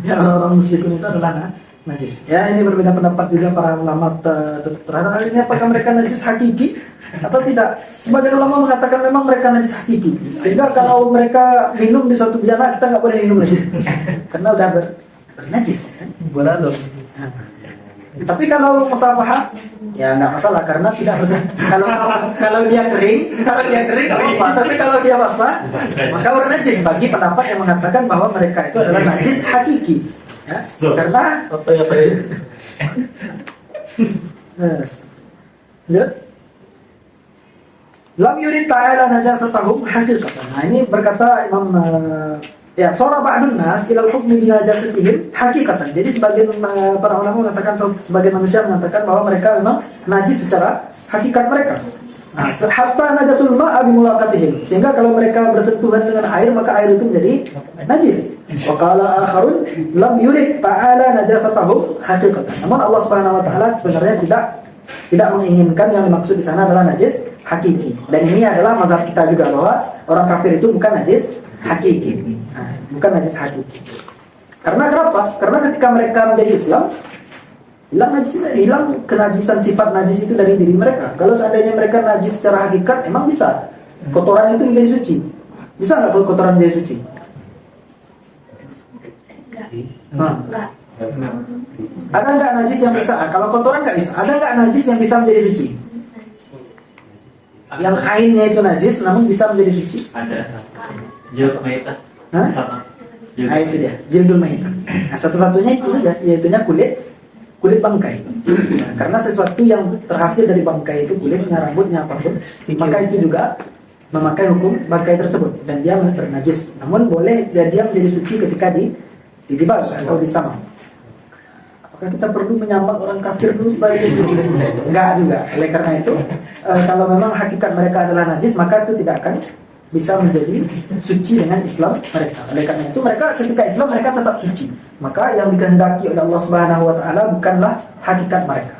Ya, orang-orang musyrikun itu adalah najis. Ya, ini berbeda pendapat juga para ulama terhadap hal ini, apakah mereka najis hakiki atau tidak. Sebagian ulama mengatakan memang mereka najis hakiki. Sehingga kalau mereka minum di suatu bejana, kita nggak boleh minum lagi. Karena udah bernajis. Kan? Tapi kalau musafahah ya nggak masalah karena tidak kalau kalau dia kering nggak apa-apa. Tapi kalau dia basah maka orang najis. Bagi pendapat yang mengatakan bahwa mereka itu adalah najis hakiki. Ya, karena apa ya Pak? Lam yurid ta'ala najasatahum haqiqatan. Nah, ini berkata Imam ya sara ba'dun nas ila al-hukmi bi najasatihim haqiqatan. Jadi sebagian para ulama mengatakan, sebagian manusia mengatakan bahwa mereka memang najis secara hakikat mereka. Nah, hatta najasul ma'a bi mulaqatihim. Sehingga kalau mereka bersentuhan dengan air maka air itu menjadi najis. Wa qala akharun lam yurid ta'ala najasatahum haqiqatan. Namun Allah Subhanahu wa taala sebenarnya tidak menginginkan yang dimaksud di sana adalah najis hakiki. Dan ini adalah mazhab kita juga bahwa orang kafir itu bukan najis hakiki. Nah, bukan najis hakiki. Karena kenapa? Karena ketika mereka menjadi Islam, hilang kenajisan sifat najis itu dari diri mereka. Kalau seandainya mereka najis secara hakikat, emang bisa kotoran itu menjadi suci? Bisa nggak kotoran menjadi suci? Nah. Ada nggak najis yang bisa? Kalau kotoran nggak bisa. Ada nggak najis yang bisa menjadi suci? Yang ainnya itu najis, namun bisa menjadi suci? Ada. Jildul mayitah. Sama. Nah itu dia, jildul mayitah. Nah, satu-satunya itu saja, yaitunya kulit bangkai. Nah, karena sesuatu yang terhasil dari bangkai itu kulitnya, rambutnya, apapun, maka itu juga memakai hukum bangkai tersebut dan dia bernajis. Namun boleh dia menjadi suci ketika dibas atau disama. Apakah kita perlu menyamar orang kafir dulu sebagai itu? Enggak juga. Oleh karena itu, kalau memang hakikat mereka adalah najis, maka itu tidak akan bisa menjadi suci dengan Islam mereka. Oleh karena itu, mereka ketika Islam mereka tetap suci. Maka yang dikehendaki oleh Allah Subhanahu wa taala bukanlah hakikat mereka.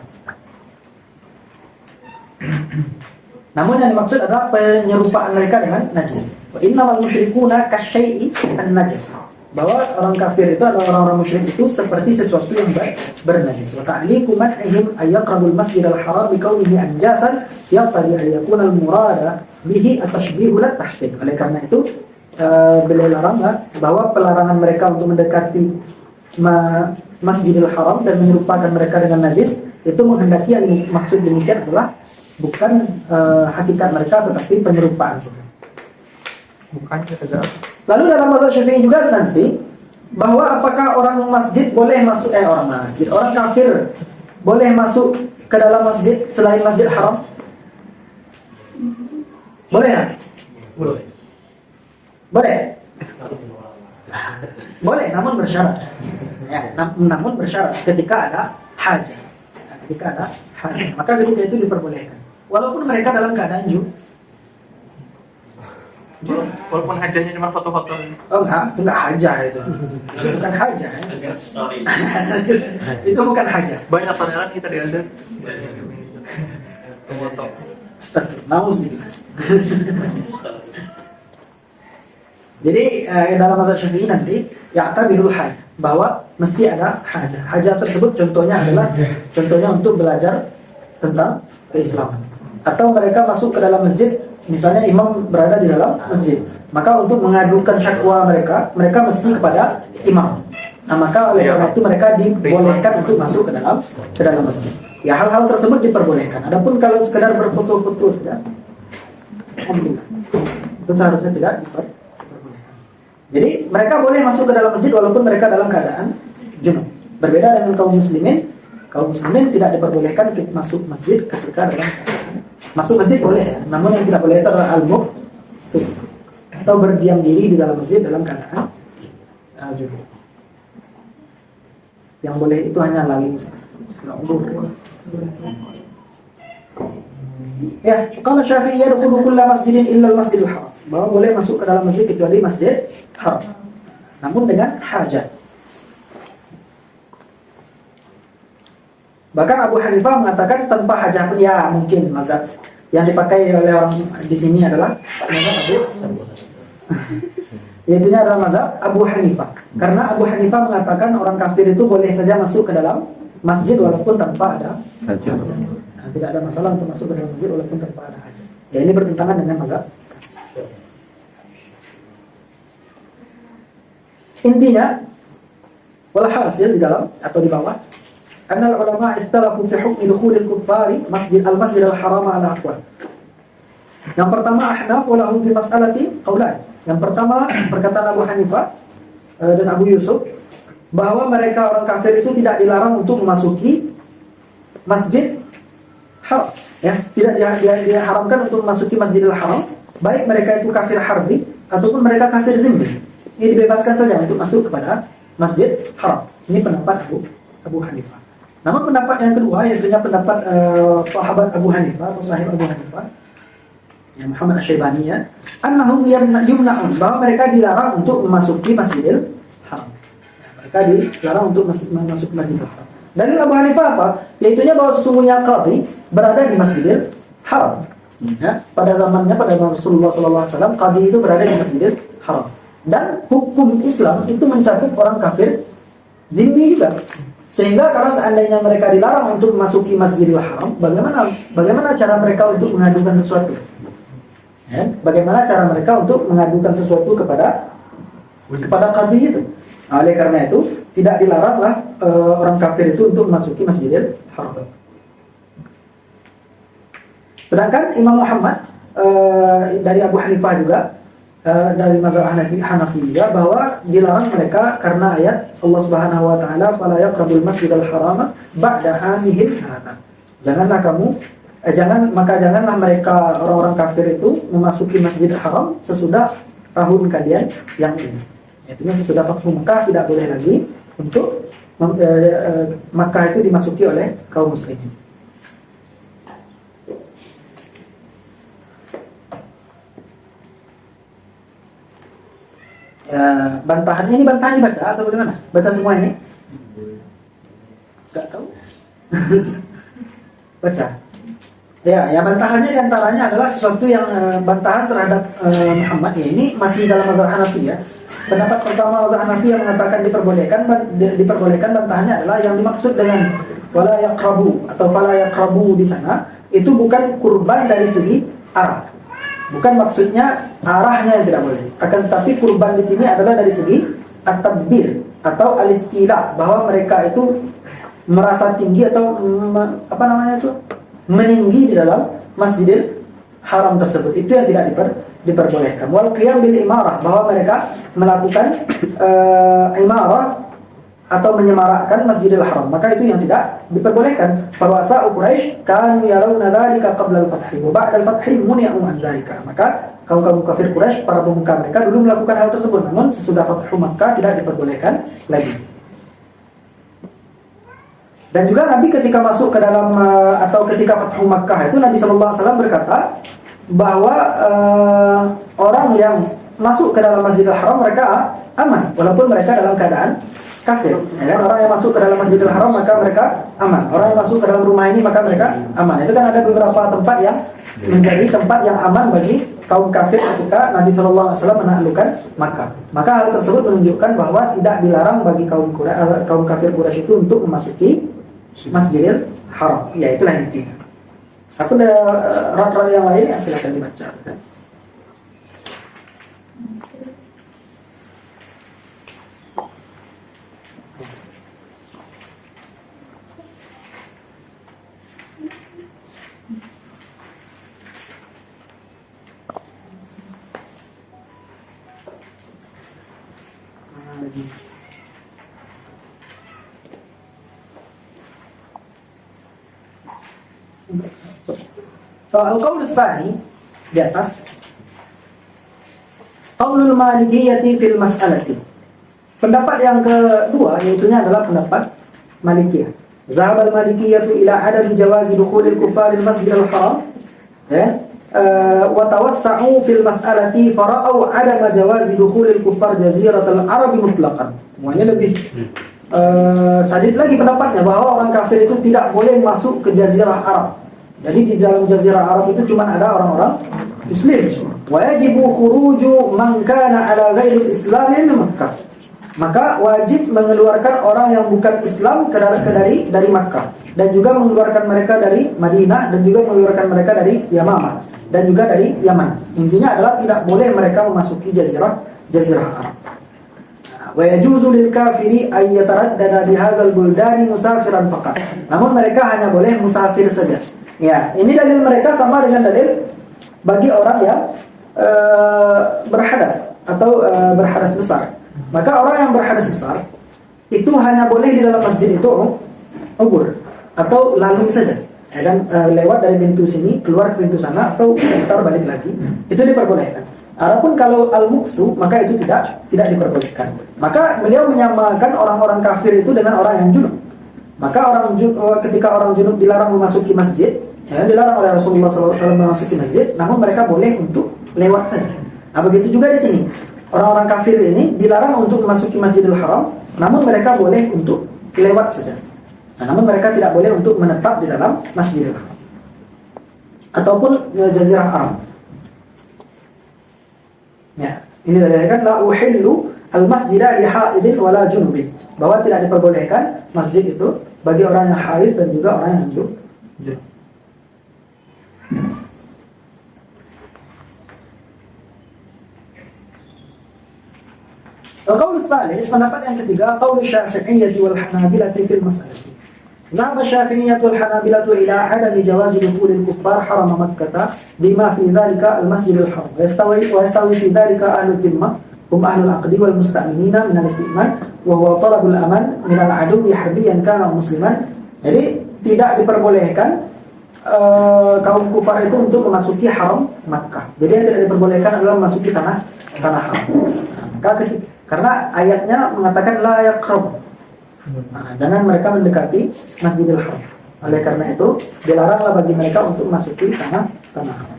Namun yang dimaksud adalah penyerupaan mereka dengan najis. Wa innamal musyrikuuna kasyai'i an-najis. Bahwa orang kafir itu adalah orang-orang musyrik itu seperti sesuatu yang bernajis. Wa ta'liqu man'ihim ayyaqrabul masjidal haram bikaunihi anjasan yaqtadi an yakuna al-murada bihi at-tashbih wa at-tahqiq. Oleh karena itu beliau larang bahwa pelarangan mereka untuk mendekati Masjidil Haram dan menyerupakan mereka dengan najis itu menghendaki yang maksud demikian adalah bukan hakikat mereka tetapi penyerupaan. Bukan saja. Lalu dalam mazhab Syafi'i juga nanti bahwa apakah orang masjid boleh masuk orang kafir boleh masuk ke dalam masjid selain Masjid Haram? Boleh nggak? Boleh. Boleh, namun bersyarat. Ya, namun bersyarat ketika ada hajat. Maka ketika itu diperbolehkan. Walaupun mereka dalam keadaan walaupun hajahnya cuma foto-foto. Oh enggak, itu enggak hajah itu. Itu bukan hajah. Itu bukan hajah. Banyak saudara kita di Azhar. Foto. Astagfirullah. Jadi dalam mazhab Syafi'i nanti ya'tabirul hajah bahwa mesti ada hajah. Hajah tersebut contohnya untuk belajar tentang keislaman. Atau mereka masuk ke dalam masjid, misalnya imam berada di dalam masjid, maka untuk mengadukan syakwa mereka mesti kepada imam. Nah, maka oleh karena itu mereka dibolehkan untuk masuk ke dalam masjid. Ya, hal-hal tersebut diperbolehkan. Adapun kalau sekedar berfoto-foto sudah, alhamdulillah, itu seharusnya tidak diperbolehkan. Jadi mereka boleh masuk ke dalam masjid walaupun mereka dalam keadaan junub. Berbeda dengan kaum muslimin tidak diperbolehkan masuk masjid ketika dalam keadaan. Masuk masjid boleh ya, namun yang tidak boleh itu adalah al-muqsir atau berdiam diri di dalam masjid dalam keadaan junub. Yang boleh itu hanya lalu ya, kalau Syafi'i yadkhulu kulla masjidin illa al-masjidil haram. Bahwa boleh masuk ke dalam masjid kecuali Masjid Haram. Namun dengan hajat. Bahkan Abu Hanifah mengatakan tanpa hajat pun ya mungkin mazhab yang dipakai oleh orang di sini adalah mazhab yaitunya adalah mazhab Abu Hanifah. Karena Abu Hanifah mengatakan orang kafir itu boleh saja masuk ke dalam masjid walaupun tanpa ada hajat. Nah, tidak ada masalah untuk masuk ke dalam masjid walaupun tanpa ada hajat. Ya, ini bertentangan dengan mazhab. Intinya walhasil di dalam atau di bawah anna al-ulama ikhtalafu fi hukmi dukhulil kuffari masjid al-haram ala aqwal. Yang pertama Ahnaf walahum fi mas'alati qaulan. Yang pertama perkataan Abu Hanifah dan Abu Yusuf bahwa mereka orang kafir itu tidak dilarang untuk memasuki masjid haram, ya, tidak diharamkan untuk memasuki Masjidil Haram, baik mereka itu kafir harbi ataupun mereka kafir zimmi. Ini dibebaskan saja untuk masuk kepada Masjid Haram. Ini pendapat Abu Hanifah. Namun pendapat yang kedua, yaitu pendapat sahabat Abu Hanifah atau sahib Abu Hanifah, ya, Muhammad Asy-Syaibani, ya, annahum yumna'un, bahwa mereka dilarang untuk memasuki Masjidil Haram. Ya, mereka dilarang untuk masuk Masjidil Haram. Dalil Abu Hanifah apa? Yaitunya bahwa sesungguhnya qadhi berada di Masjidil Haram. Ya, pada zamannya pada Rasulullah SAW, qadhi itu berada di Masjidil Haram. Dan hukum Islam itu mencakup orang kafir zimmi juga. Sehingga kalau seandainya mereka dilarang untuk memasuki Masjidil Haram, bagaimana cara mereka untuk mengadukan sesuatu? Ya, bagaimana cara mereka untuk mengadukan sesuatu kepada qadhi itu? Oleh karena itu, tidak dilaranglah orang kafir itu untuk memasuki Masjidil Haram. Sedangkan Imam Muhammad dari Abu Hanifah juga, dari mazhab Hanafi juga, bahwa dilarang mereka karena ayat Allah Subhanahu wa taala, "Fala yaqrabul masjidal harama ba'da amihim hadza." Janganlah mereka orang-orang kafir itu memasuki Masjidil Haram sesudah tahun kalian yang ini. Artinya sesudah Fathu Makkah tidak boleh lagi untuk Makkah itu dimasuki oleh kaum muslimin. Bantahannya ini bantahan dibaca atau bagaimana? Baca semua ini? Gak tahu. Baca. Ya, bantahannya diantaranya adalah sesuatu yang bantahan terhadap Muhammad. Ya, ini masih dalam mazhab Hanafi, ya. Pendapat pertama mazhab Hanafi yang mengatakan diperbolehkan bantahannya adalah yang dimaksud dengan wala yaqrabu atau fala yaqrabu di sana itu bukan kurban dari segi arah. Bukan maksudnya arahnya yang tidak boleh. Akan tetapi kurban di sini adalah dari segi at-tabbir atau al-istila, bahwa mereka itu merasa tinggi atau meninggi di dalam Masjidil Haram tersebut. Itu yang tidak diperbolehkan. Wal qiyam bil imarah, bahwa mereka melakukan imarah atau menyemarakkan Masjidil Haram, maka itu yang tidak diperbolehkan. Farwasa Quraisy kanu yarawna dzalika qabla al-fath wa ba'da al-fath muni'u an dzalika. Maka kaum kafir Quraisy, para pemuka mereka dulu melakukan hal tersebut, namun sesudah Fathu Makkah tidak diperbolehkan lagi. Dan juga Nabi ketika masuk ke dalam atau ketika Fathu Makkah itu, Nabi sallallahu alaihi wasallam berkata bahwa orang yang masuk ke dalam Masjidil Haram mereka aman walaupun mereka dalam keadaan kafir. Ya, orang yang masuk ke dalam Masjidil Haram maka mereka aman. Orang yang masuk ke dalam rumah ini maka mereka aman. Itu kan ada beberapa tempat yang menjadi tempat yang aman bagi kaum kafir ketika Nabi sallallahu alaihi wasallam menaklukkan Makkah. Maka hal tersebut menunjukkan bahwa tidak dilarang bagi kaum kafir Quraisy itu untuk memasuki Masjidil Haram. Ya, itulah intinya. Aku ada rat-rat yang lain, silakan dibaca. Al-qaul tsani di atas, qaulul malikiyyati fil mas'alati. Pendapat yang kedua yaitunya adalah pendapat Malikiyah. Zahabal malikiyyatu ila adam jawazi dukhulil kuffar al-masjidil haram, ya, wa tawassa'u fil mas'alati fara'u adama jawazi dukhulil kuffar jaziratal arabi mutlaqan. Semuanya lebih sadid lagi pendapatnya bahwa orang kafir itu tidak boleh masuk ke jazirah Arab. Jadi di dalam jazirah Arab itu cuma ada orang-orang muslim. Wa yajibu khuruju man kana ala ghairi islam min Makkah. Maka wajib mengeluarkan orang yang bukan Islam dari Makkah, dan juga mengeluarkan mereka dari Madinah, dan juga mengeluarkan mereka dari Yamamah, dan juga dari Yaman. Intinya adalah tidak boleh mereka memasuki jazirah Arab. Wa yajuzu lil kafiri ay yataraddada bi hadzal buldani musafiran faqat. Namun mereka hanya boleh musafir saja. Ya, ini dalil mereka sama dengan dalil bagi orang yang berhadas atau berhadas besar. Maka orang yang berhadas besar itu hanya boleh di dalam masjid itu ubur atau lalu saja. Ya kan, lewat dari pintu sini keluar ke pintu sana atau putar balik lagi, itu diperbolehkan. Adapun kalau al-muksu maka itu tidak diperbolehkan. Maka beliau menyamakan orang-orang kafir itu dengan orang yang junub. Maka ketika orang junub dilarang memasuki masjid, ya, dilarang oleh Rasulullah SAW memasuki masjid, namun mereka boleh untuk lewat saja. Nah, begitu juga di sini. Orang-orang kafir ini dilarang untuk memasuki Masjidil Haram, namun mereka boleh untuk lewat saja. Nah, namun mereka tidak boleh untuk menetap di dalam Masjidil Haram ataupun Jazirah Arab. Ya, ini dikatakan la uhillu al-masjida li haidin wala junubin, bahwa tidak diperbolehkan masjid itu bagi orang yang haid dan juga orang yang junub. Al-qaul ats-tsalits, pendapat yang ketiga, qaul Syafi'iyyah wal Hanabilah fil mas'alah. Dhahaba Syafi'iyyah wal Hanabilah ila adami jawazi dukhul al-kuffar haram Makkah bima fi dzalika al-masjidil haram. Wa yastawi fi dzalika ahlul dhimmah hum ahlul aqdi wal musta'minina min al-isti'man wa huwa talabul aman min al-'aduwwi harbiyan kana musliman. Jadi tidak diperbolehkan kaum kufar itu untuk memasuki haram Makkah. Jadi yang tidak diperbolehkan adalah memasuki tanah haram. Karena ayatnya mengatakan la yaqrab. Jangan mereka mendekati Masjidil Haram. Oleh karena itu dilaranglah bagi mereka untuk memasuki tanah haram.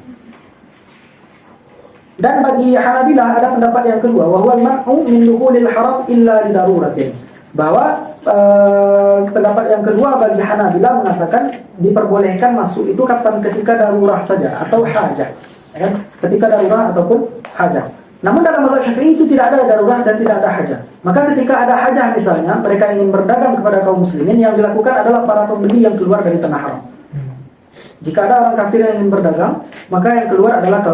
Dan bagi Hanabilah ada pendapat yang kedua, bahwa man'u min dukhulil haram illa li daruratin. Bahwa pendapat yang kedua bagi Hanabilah mengatakan diperbolehkan masuk itu kapan, ketika darurah saja atau hajat. Ya, ketika darurah ataupun hajat. Namun dalam mazhab Syafi'i itu tidak ada darurah dan tidak ada hajah. Maka ketika ada hajah misalnya, mereka ingin berdagang kepada kaum muslimin, yang dilakukan adalah para pembeli yang keluar dari tanah haram. Jika ada orang kafir yang ingin berdagang, maka yang keluar adalah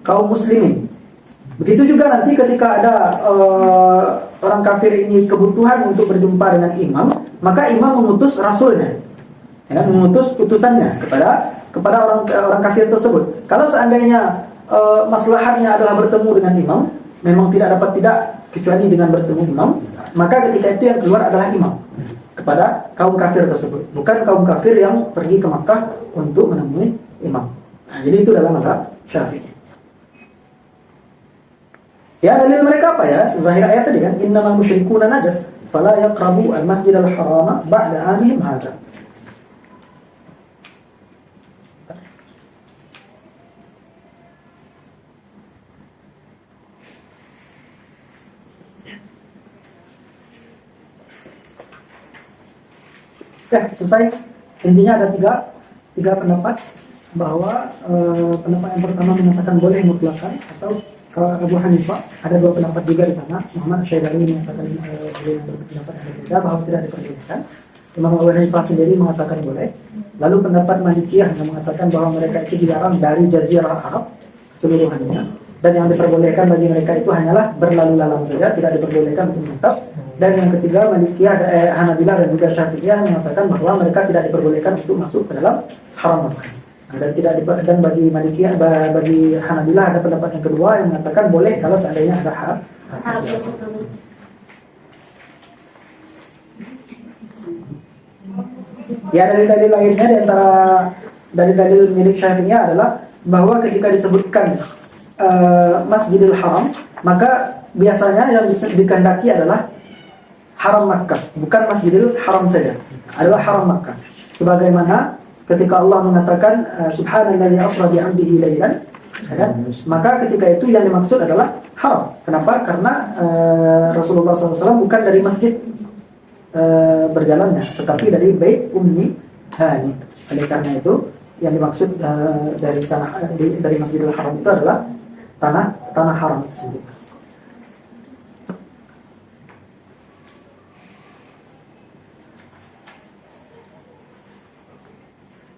kaum muslimin. Begitu juga nanti ketika ada orang kafir ini kebutuhan untuk berjumpa dengan imam, maka imam mengutus rasulnya, ya, mengutus utusannya kepada orang kafir tersebut. Kalau seandainya maslahatnya adalah bertemu dengan imam, memang tidak kecuali dengan bertemu imam, maka ketika itu yang keluar adalah imam kepada kaum kafir tersebut, bukan kaum kafir yang pergi ke Makkah untuk menemui imam. Nah, jadi itu dalam mazhab Syafi'i. Ya, dalil mereka apa ya? Zahir ayat tadi kan, innamal musyrikuuna najas fala yaqrabu al-masjidal harama ba'da 'amihim hadza. Ya, selesai. Intinya ada tiga pendapat, bahwa pendapat yang pertama mengatakan boleh mutlakan, atau Abu Hanifah ada dua pendapat juga di sana. Muhammad Syaibani mengatakan beliau yang berpendapat yang berbeda, bahwa tidak diperbolehkan. Imam Abu Hanifah sendiri mengatakan boleh. Lalu pendapat Malikiyah yang mengatakan bahwa mereka itu dilarang dari Jazirah Arab seluruhnya, dan yang diperbolehkan bagi mereka itu hanyalah berlalu lalang saja, tidak diperbolehkan untuk menetap. Dan yang ketiga Malikiyah, Hanabilah dan juga Syafi'iyah mengatakan bahwa mereka tidak diperbolehkan untuk masuk ke dalam haram Makkah. Dan bagi Malikiyah, bagi Hanabilah ada pendapat yang kedua yang mengatakan boleh kalau seandainya ada haram. Ya, dalil-dalil lainnya di antara dalil-dalil milik Syafi'iyah adalah bahwa ketika disebutkan Masjidil Haram, maka biasanya yang dikehendaki adalah haram Makkah, bukan Masjidil Haram saja, adalah haram Makkah. Sebagaimana ketika Allah mengatakan subhanalladzi asra bi 'abdihi lailan, ya, maka ketika itu yang dimaksud adalah haram. Kenapa? Karena Rasulullah SAW bukan dari masjid berjalannya, tetapi dari Bait Ummi Hani. Oleh karena itu yang dimaksud dari Masjidil Haram itu adalah tanah haram itu sendiri.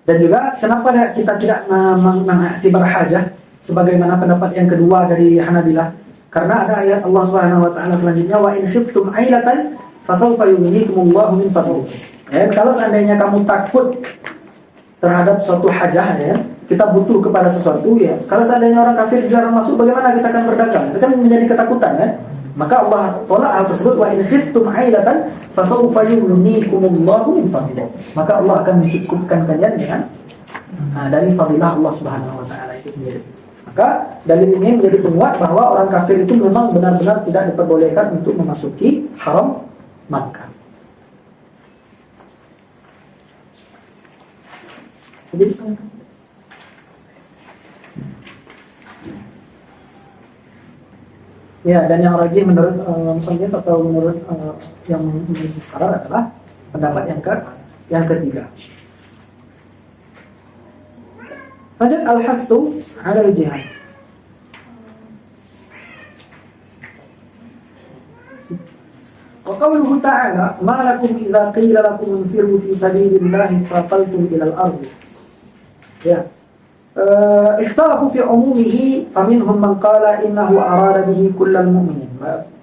Dan juga kenapa kita tidak mengiktibar hajah sebagaimana pendapat yang kedua dari Hanabilah? Karena ada ayat Allah Subhanahu wa taala selanjutnya, wa in khiftum ailatan fasawfa yughnikumullahu min fadlihi. Ya, kalau seandainya kamu takut terhadap suatu hajah, ya, kita butuh kepada sesuatu, ya. Kalau seandainya orang kafir dilarang masuk, bagaimana kita akan berdagang? Itu kan menjadi ketakutan, kan? Maka Allah tolak hal tersebut, wa in khiftum ailatan fasawfa yughnikumullahu min fadlihi. Maka Allah akan mencukupkan kalian dengan dari fadilah Allah Subhanahu wa taala itu sendiri. Maka dalil ini menjadi penguat bahwa orang kafir itu memang benar-benar tidak diperbolehkan untuk memasuki haram Makkah. Habis. Ya, dan yang rajih menurut musannif atau menurut yang sekarang adalah pendapat yang ketiga. Lanjut, al-hathu 'ala al-jihad. Wa qawluhu ta'ala, ma lakum idza qila lakum infiru fi sabilillahi faqaltum ila al-ardh. Ya. Ikhtalafu fi umumihi, faminhum man qala innahu arada bihi kullal mu'minin.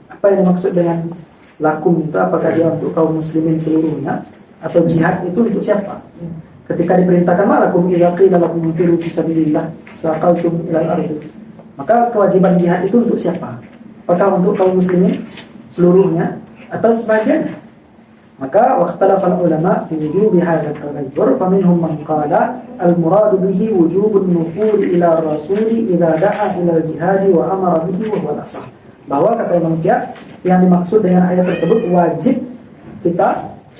Apa yang dimaksud dengan lakum itu? Apakah dia untuk kaum muslimin seluruhnya atau jihad itu untuk siapa? Ketika diperintahkan malakum idza qila lakum infiru fi sabilillah saqaltum ila al-ardh. Maka kewajiban jihad itu untuk siapa? Apakah untuk kaum muslimin seluruhnya atau sebagian? Maka waqtalafa ulama fi wujubi hadha at-taghayyur, faminhum man qala al-muradu bihi wujubun nufur ila ar-rasul idza da'a ila al-jihad wa amara bihi wa huwa al-asah. Bahwa kata Imam Qiyad, yang dimaksud dengan ayat tersebut wajib kita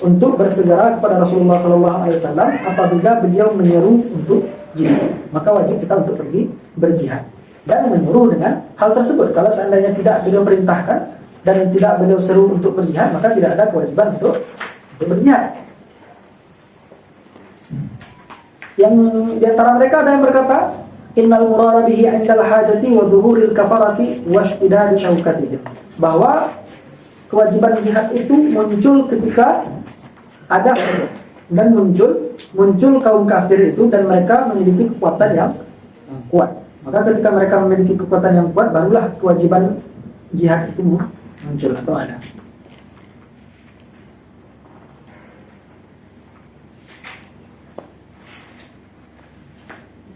untuk bersegera kepada Rasulullah SAW apabila beliau menyeru untuk jihad. Maka wajib kita untuk pergi berjihad dan menyuruh dengan hal tersebut. Kalau seandainya tidak beliau perintahkan dan tidak beliau seru untuk berjihad, maka tidak ada kewajiban untuk berjihad. Yang di antara mereka ada yang berkata, innal murada bihi 'indal hajati wa dhuhuril kafarati wa ishtidadi syaukatihim. Bahwa kewajiban jihad itu muncul ketika ada dan muncul kaum kafir itu dan mereka memiliki kekuatan yang kuat. Maka ketika mereka memiliki kekuatan yang kuat, barulah kewajiban jihad itu muncul atau ada.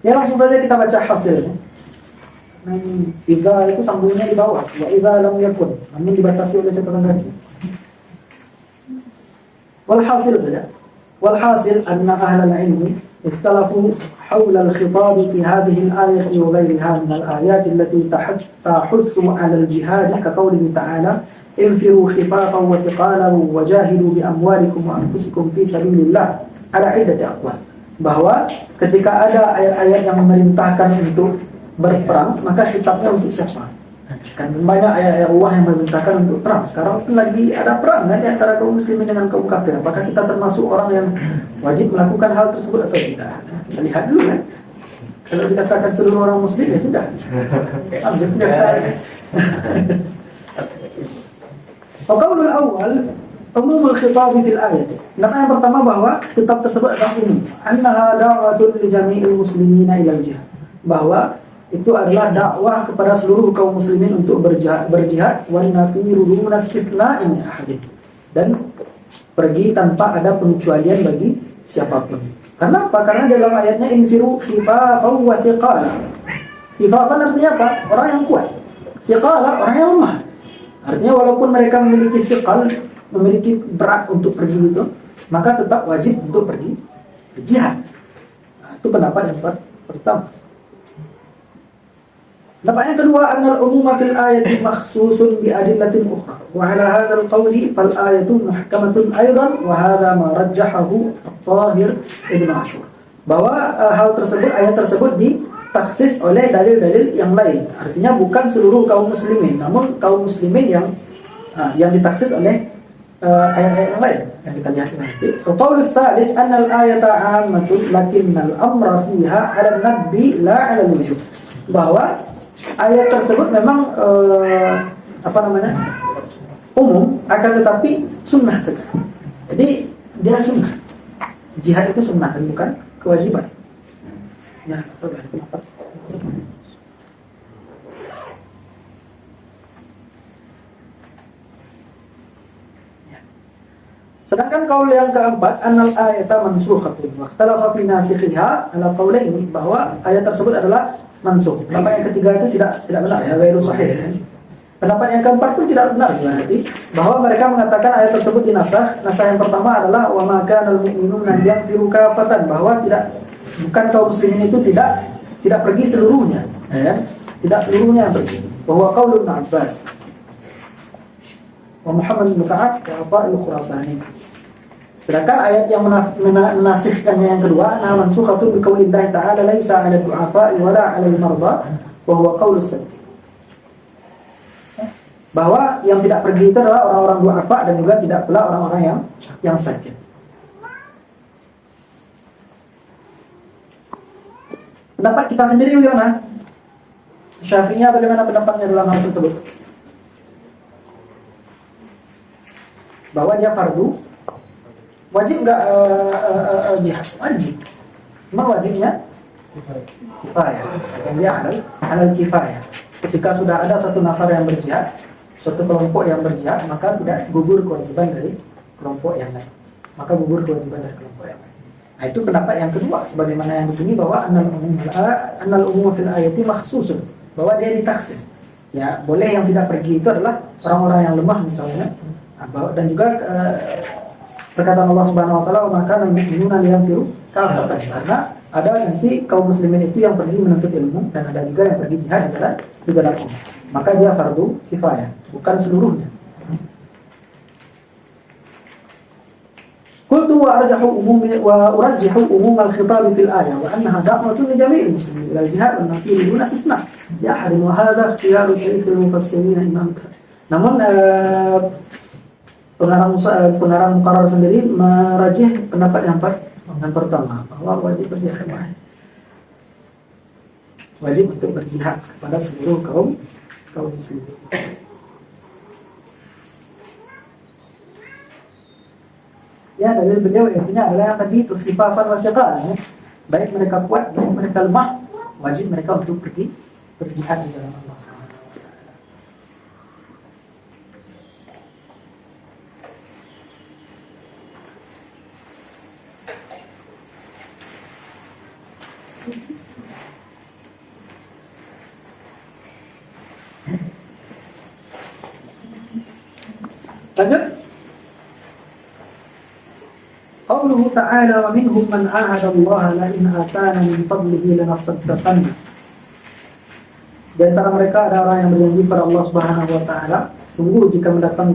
Ya, langsung saja kita baca hasilnya. Idza itu sambungnya di bawah, wa idza lam yakun, namun dibatasi oleh catatan kaki. Walhasil saja. Walhasil anna ahlal ilmi ikhtalafu hawla al-khitab fi hadhihi al-ayati wa ghayriha min al-ayat allati tahussu 'ala al-jihad ka qawlihi ta'ala infiru khifafan wa thiqalan wa jahidu bi amwalikum wa anfusikum fi sabilillah ala iddati aqwal. Bahwa ketika ada ayat-ayat yang memerintahkan untuk berperang, maka khitabnya untuk siapa? Kan banyak ayat-ayat Allah yang memerintahkan untuk perang. Sekarang itu lagi ada perang kan, antara kaum muslimin dengan kaum kafir. Apakah kita termasuk orang yang wajib melakukan hal tersebut atau tidak? Kita lihat dulu kan. Kalau dikatakan seluruh orang muslim, ya sudah. Ambil senjata. Qaulul awal umumul khitab fil ayat. Nah, yang pertama bahwa kitab tersebut adalah umum. Annaha da'watun li jami'il muslimina ila jihad. Bahwa itu adalah dakwah kepada seluruh kaum muslimin untuk berjihad wa nafiru duna istisna'in ahadin, dan pergi tanpa ada pengecualian bagi siapapun. Karena apa? Karena dalam ayatnya infiru khifafan wa thiqala. Khifafan artinya apa? Orang yang kuat. Thiqala orang yang lemah. Artinya walaupun mereka memiliki thiqal, memiliki berat untuk pergi itu, maka tetap wajib untuk pergi berjihad. Nah, itu pendapat yang pertama. Pendapat yang kedua, annal umuma fil ayati makhsusun bi adillatin ukhra. Wa ala hadzal qawli fal ayatu muhkamatun aidan wa hadza ma rajjahahu at-Tahir Ibnu Ashur. Bahwa hal tersebut, ayat tersebut ditaksis oleh dalil-dalil yang lain. Artinya bukan seluruh kaum muslimin, namun kaum muslimin yang ditaksis oleh ayat-ayat yang lain yang kita lihat nanti. Qaul tsalis anna al-ayata 'ammatun lakinnal amra fiha 'ala an-nadbi la 'ala al-wujub. Bahwa ayat tersebut memang umum, akan tetapi sunnah sekali. Jadi dia sunnah. Jihad itu sunnah dan bukan kewajiban. Ya, atau kenapa? Sedangkan kaul yang keempat, annal ayata mansukhatun wa ikhtalafa fi nasikhiha ala qaulaini, bahwa ayat tersebut adalah mansukh. Pendapat yang ketiga itu tidak benar ya, ghairu sahih. Pendapat yang keempat pun tidak benar berarti, bahwa mereka mengatakan ayat tersebut dinasakh. Nasakh yang pertama adalah wa ma kana al-mu'minuna yanfiru kafatan, bahwa bukan kaum muslimin itu tidak pergi seluruhnya, ya. Tidak seluruhnya pergi. Bahwa qaulun Abbas wa Muhammad bin Ka'ab wa Atta al-Khurasani. Sedangkan ayat yang menasihkannya yang kedua, na mansukhatun bi qaulillahi ta'ala laisa 'ala du'afa wa la 'ala al-marda wa huwa qaulus sadq. Bahwa yang tidak pergi itu adalah orang-orang du'afa dan juga tidak pula orang-orang yang sakit. Pendapat kita sendiri bagaimana? Syafi'iyah bagaimana pendapatnya dalam hal tersebut? Bahwa dia fardu, wajib enggak jihad? Wajib. Cuma wajibnya kifayah. Dan dia halal kifayah. Ketika sudah ada satu nafar yang berjihad, satu kelompok yang berjihad, maka tidak gugur kewajiban dari kelompok yang lain. Maka gugur kewajiban dari kelompok yang lain. Nah, itu pendapat yang kedua, sebagaimana yang di sini, bahwa annal umum fil ayati makhsusun, bahwa dia ditaksis. Ya, boleh yang tidak pergi itu adalah orang-orang yang lemah misalnya. Dan juga perkataan Allah Subhanahu wa taala, maka al-mu'minuna liyanfiru kafatan, karena ada nanti kaum muslimin itu yang pergi menuntut ilmu dan ada juga yang pergi jihad di jalan Allah. Maka dia fardu kifayah, bukan seluruhnya. Qultu wa urajjihu umum al-khitab fil ayah wa annaha da'watun li jami'il muslimin ila al-jihad wa nafi dun istisna. Ya harim wa hadha ikhtiyaru syekh al-mufassirin Imam. Namun pengarang muqarrar sendiri merajih pendapat yang pertama, bahwa wajib berjihad, wajib untuk berjihad kepada seluruh kaum muslimin. Ya, dalil beliau intinya adalah yang tadi itu, khifafan wa thiqal, ya. Baik mereka kuat, baik mereka lemah, wajib mereka untuk pergi berjihad di dalam Allah Subhanahu wa taala. Lanjut. Qauluhu ta'ala wa minhum man 'ahada Allah la in atana min fadlihi lanasaddaqanna. Di antara mereka ada orang yang berjanji pada Allah Subhanahu wa taala, sungguh jika datang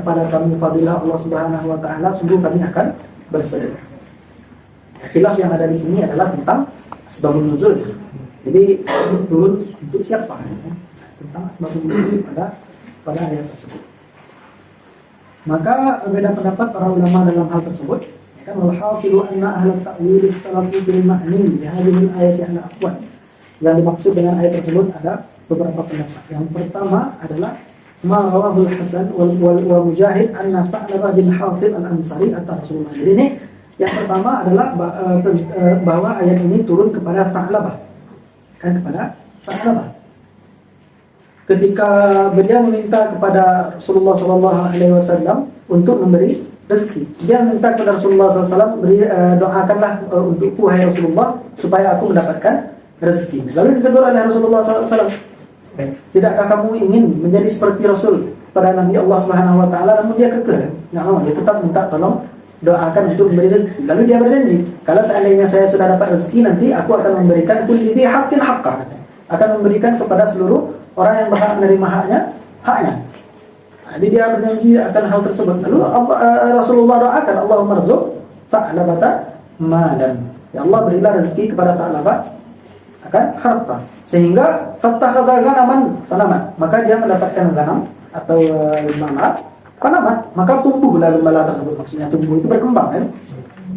kepada kami fadilah Allah Subhanahu wa taala, sungguh kami akan bersedekah. Khilaf yang ada di sini adalah tentang asbabun nuzul. Jadi turun untuk siapa? Tentang asbabun nuzul pada ayat tersebut. Maka berbeda pendapat para ulama dalam hal tersebut. Ya kan, wal hasilu anna ahla ta'wil ikhtalafu bil ma'ni li hadhihi al-ayati ala aqwal. Yang dimaksud dengan ayat tersebut ada beberapa pendapat. Yang pertama adalah ma rawahu al-Hasan wal Mujahid anna Tha'labah bin Hatib al-Ansari at-Rasulullah. Jadi ini yang pertama adalah bahwa ayat ini turun kepada Tha'labah. Kan, kepada Tha'labah. Ketika beliau meminta kepada Rasulullah SAW untuk memberi rezeki, dia minta kepada Rasulullah SAW, doakanlah untukku hai Rasulullah supaya aku mendapatkan rezeki. Lalu ditegur oleh Rasulullah SAW, tidakkah kamu ingin menjadi seperti Rasul pada Nabi Allah Subhanahu Wa Taala? Namun dia kekeh, nggak mau, dia tetap minta tolong doakan untuk memberi rezeki. Lalu dia berjanji, kalau seandainya saya sudah dapat rezeki, nanti aku akan memberikan kulli dhi haqqin haqqah, akan memberikan kepada seluruh orang yang berhak menerima haknya. Jadi dia berjanji akan hal tersebut. Lalu Rasulullah doakan, Allahumma rzuq Tha'labata malan. Ya Allah, berilah rezeki kepada Tha'labah akan harta. Sehingga fattakhadha ghanaman fanamat. Maka dia mendapatkan ghanam atau lumala fanamat. Maka tumbuhlah lumala tersebut. Maksudnya tumbuh itu berkembang, kan?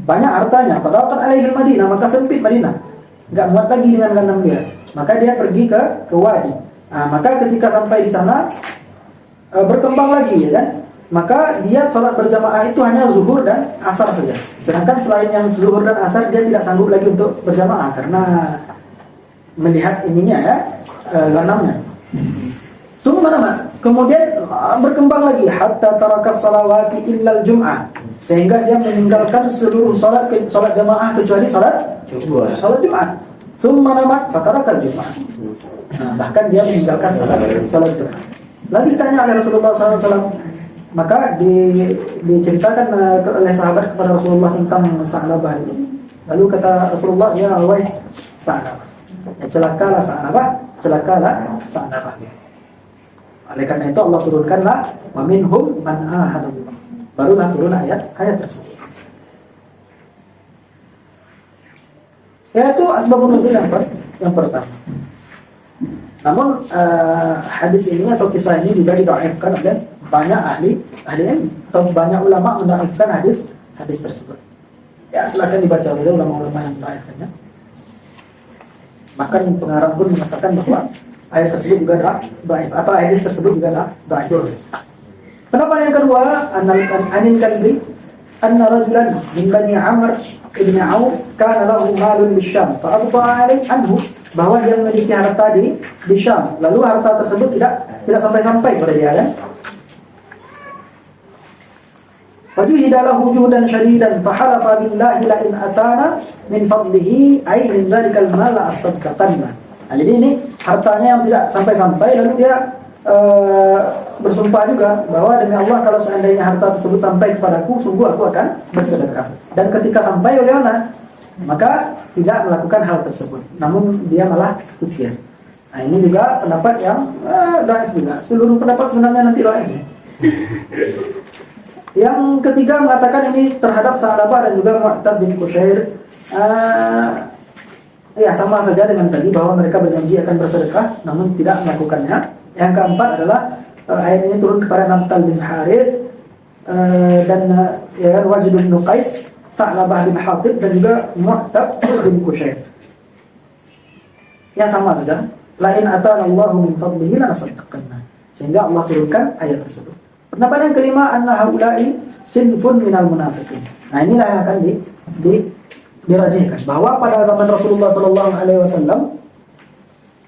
Banyak hartanya. Padahal kan alaihil Madinah, maka sempit Madinah. Enggak muat lagi dengan ghanam dia. Maka dia pergi ke wadi. Maka ketika sampai di sana berkembang lagi, ya kan? Maka dia salat berjamaah itu hanya zuhur dan asar saja. Sedangkan selain yang zuhur dan asar dia tidak sanggup lagi untuk berjamaah karena melihat ininya, ya, ghanamnya. Summa namat. Kemudian berkembang lagi hatta tarakas salawati illal jum'ah, sehingga dia meninggalkan seluruh salat jamaah kecuali salat Jumat. Tsumma namat fatarakal jum'ah. Nah, bahkan dia meninggalkan salat Jumat. Lalu ditanya oleh Rasulullah SAW, maka diceritakan oleh sahabat kepada Rasulullah tentang Sa'labah itu. Lalu kata Rasulullah, ya wahai Sa'labah, ya celakalah Sa'labah. Oleh karena itu Allah turunkanlah wa minhum man ahadallah. Barulah turun ayat tersebut. Yaitu asbabun nuzul yang pertama. Namun hadis ini atau kisah ini juga didhaifkan oleh banyak ahli ilmu atau banyak ulama mendhaifkan hadis tersebut. Ya silakan dibaca oleh ulama-ulama yang mendhaifkannya. Bahkan pengarang pun mengatakan bahwa ayat tersebut juga dhaif atau hadis tersebut juga dhaif. Pendapat yang kedua, anil kalbi anna rajulan min bani Amr ibn Auf kana lahu malun di Syam fa abqa alaihi anhu, bahwa dia memiliki harta di Syam, lalu harta tersebut tidak sampai kepada dia kan. Fajuhidalahu juhudan syadidan fahalafa billahi la in atana min fadlihi ay min dzalikal mal la asaddaqanna. Nah, jadi ini hartanya yang tidak sampai-sampai, lalu dia bersumpah juga bahwa demi Allah kalau seandainya harta tersebut sampai kepadaku, sungguh aku akan bersedekah. Dan ketika sampai bagaimana? Maka tidak melakukan hal tersebut, namun dia malah kufir. Nah, ini juga pendapat yang dhaif juga. Seluruh pendapat sebenarnya nanti dhaif. Yang ketiga mengatakan ini terhadap Sa'labah dan juga Mu'tab bin Qushair. Ya sama saja dengan tadi bahwa mereka berjanji akan bersedekah namun tidak melakukannya. Yang keempat adalah ayat ini turun kepada Namtal bin Haris dan ya kan Wajid bin Qais, Sa'labah bin Hatib dan juga Mu'tab bin Qushair. Ya sama saja. Lain atana Allahu min fadlihi lanasaddaqanna. Sehingga Allah turunkan ayat tersebut. Pendapat yang kelima, anna haula'i sinfun minal munafiqin. Nah, inilah yang akan dirajihkan bahwa pada zaman Rasulullah SAW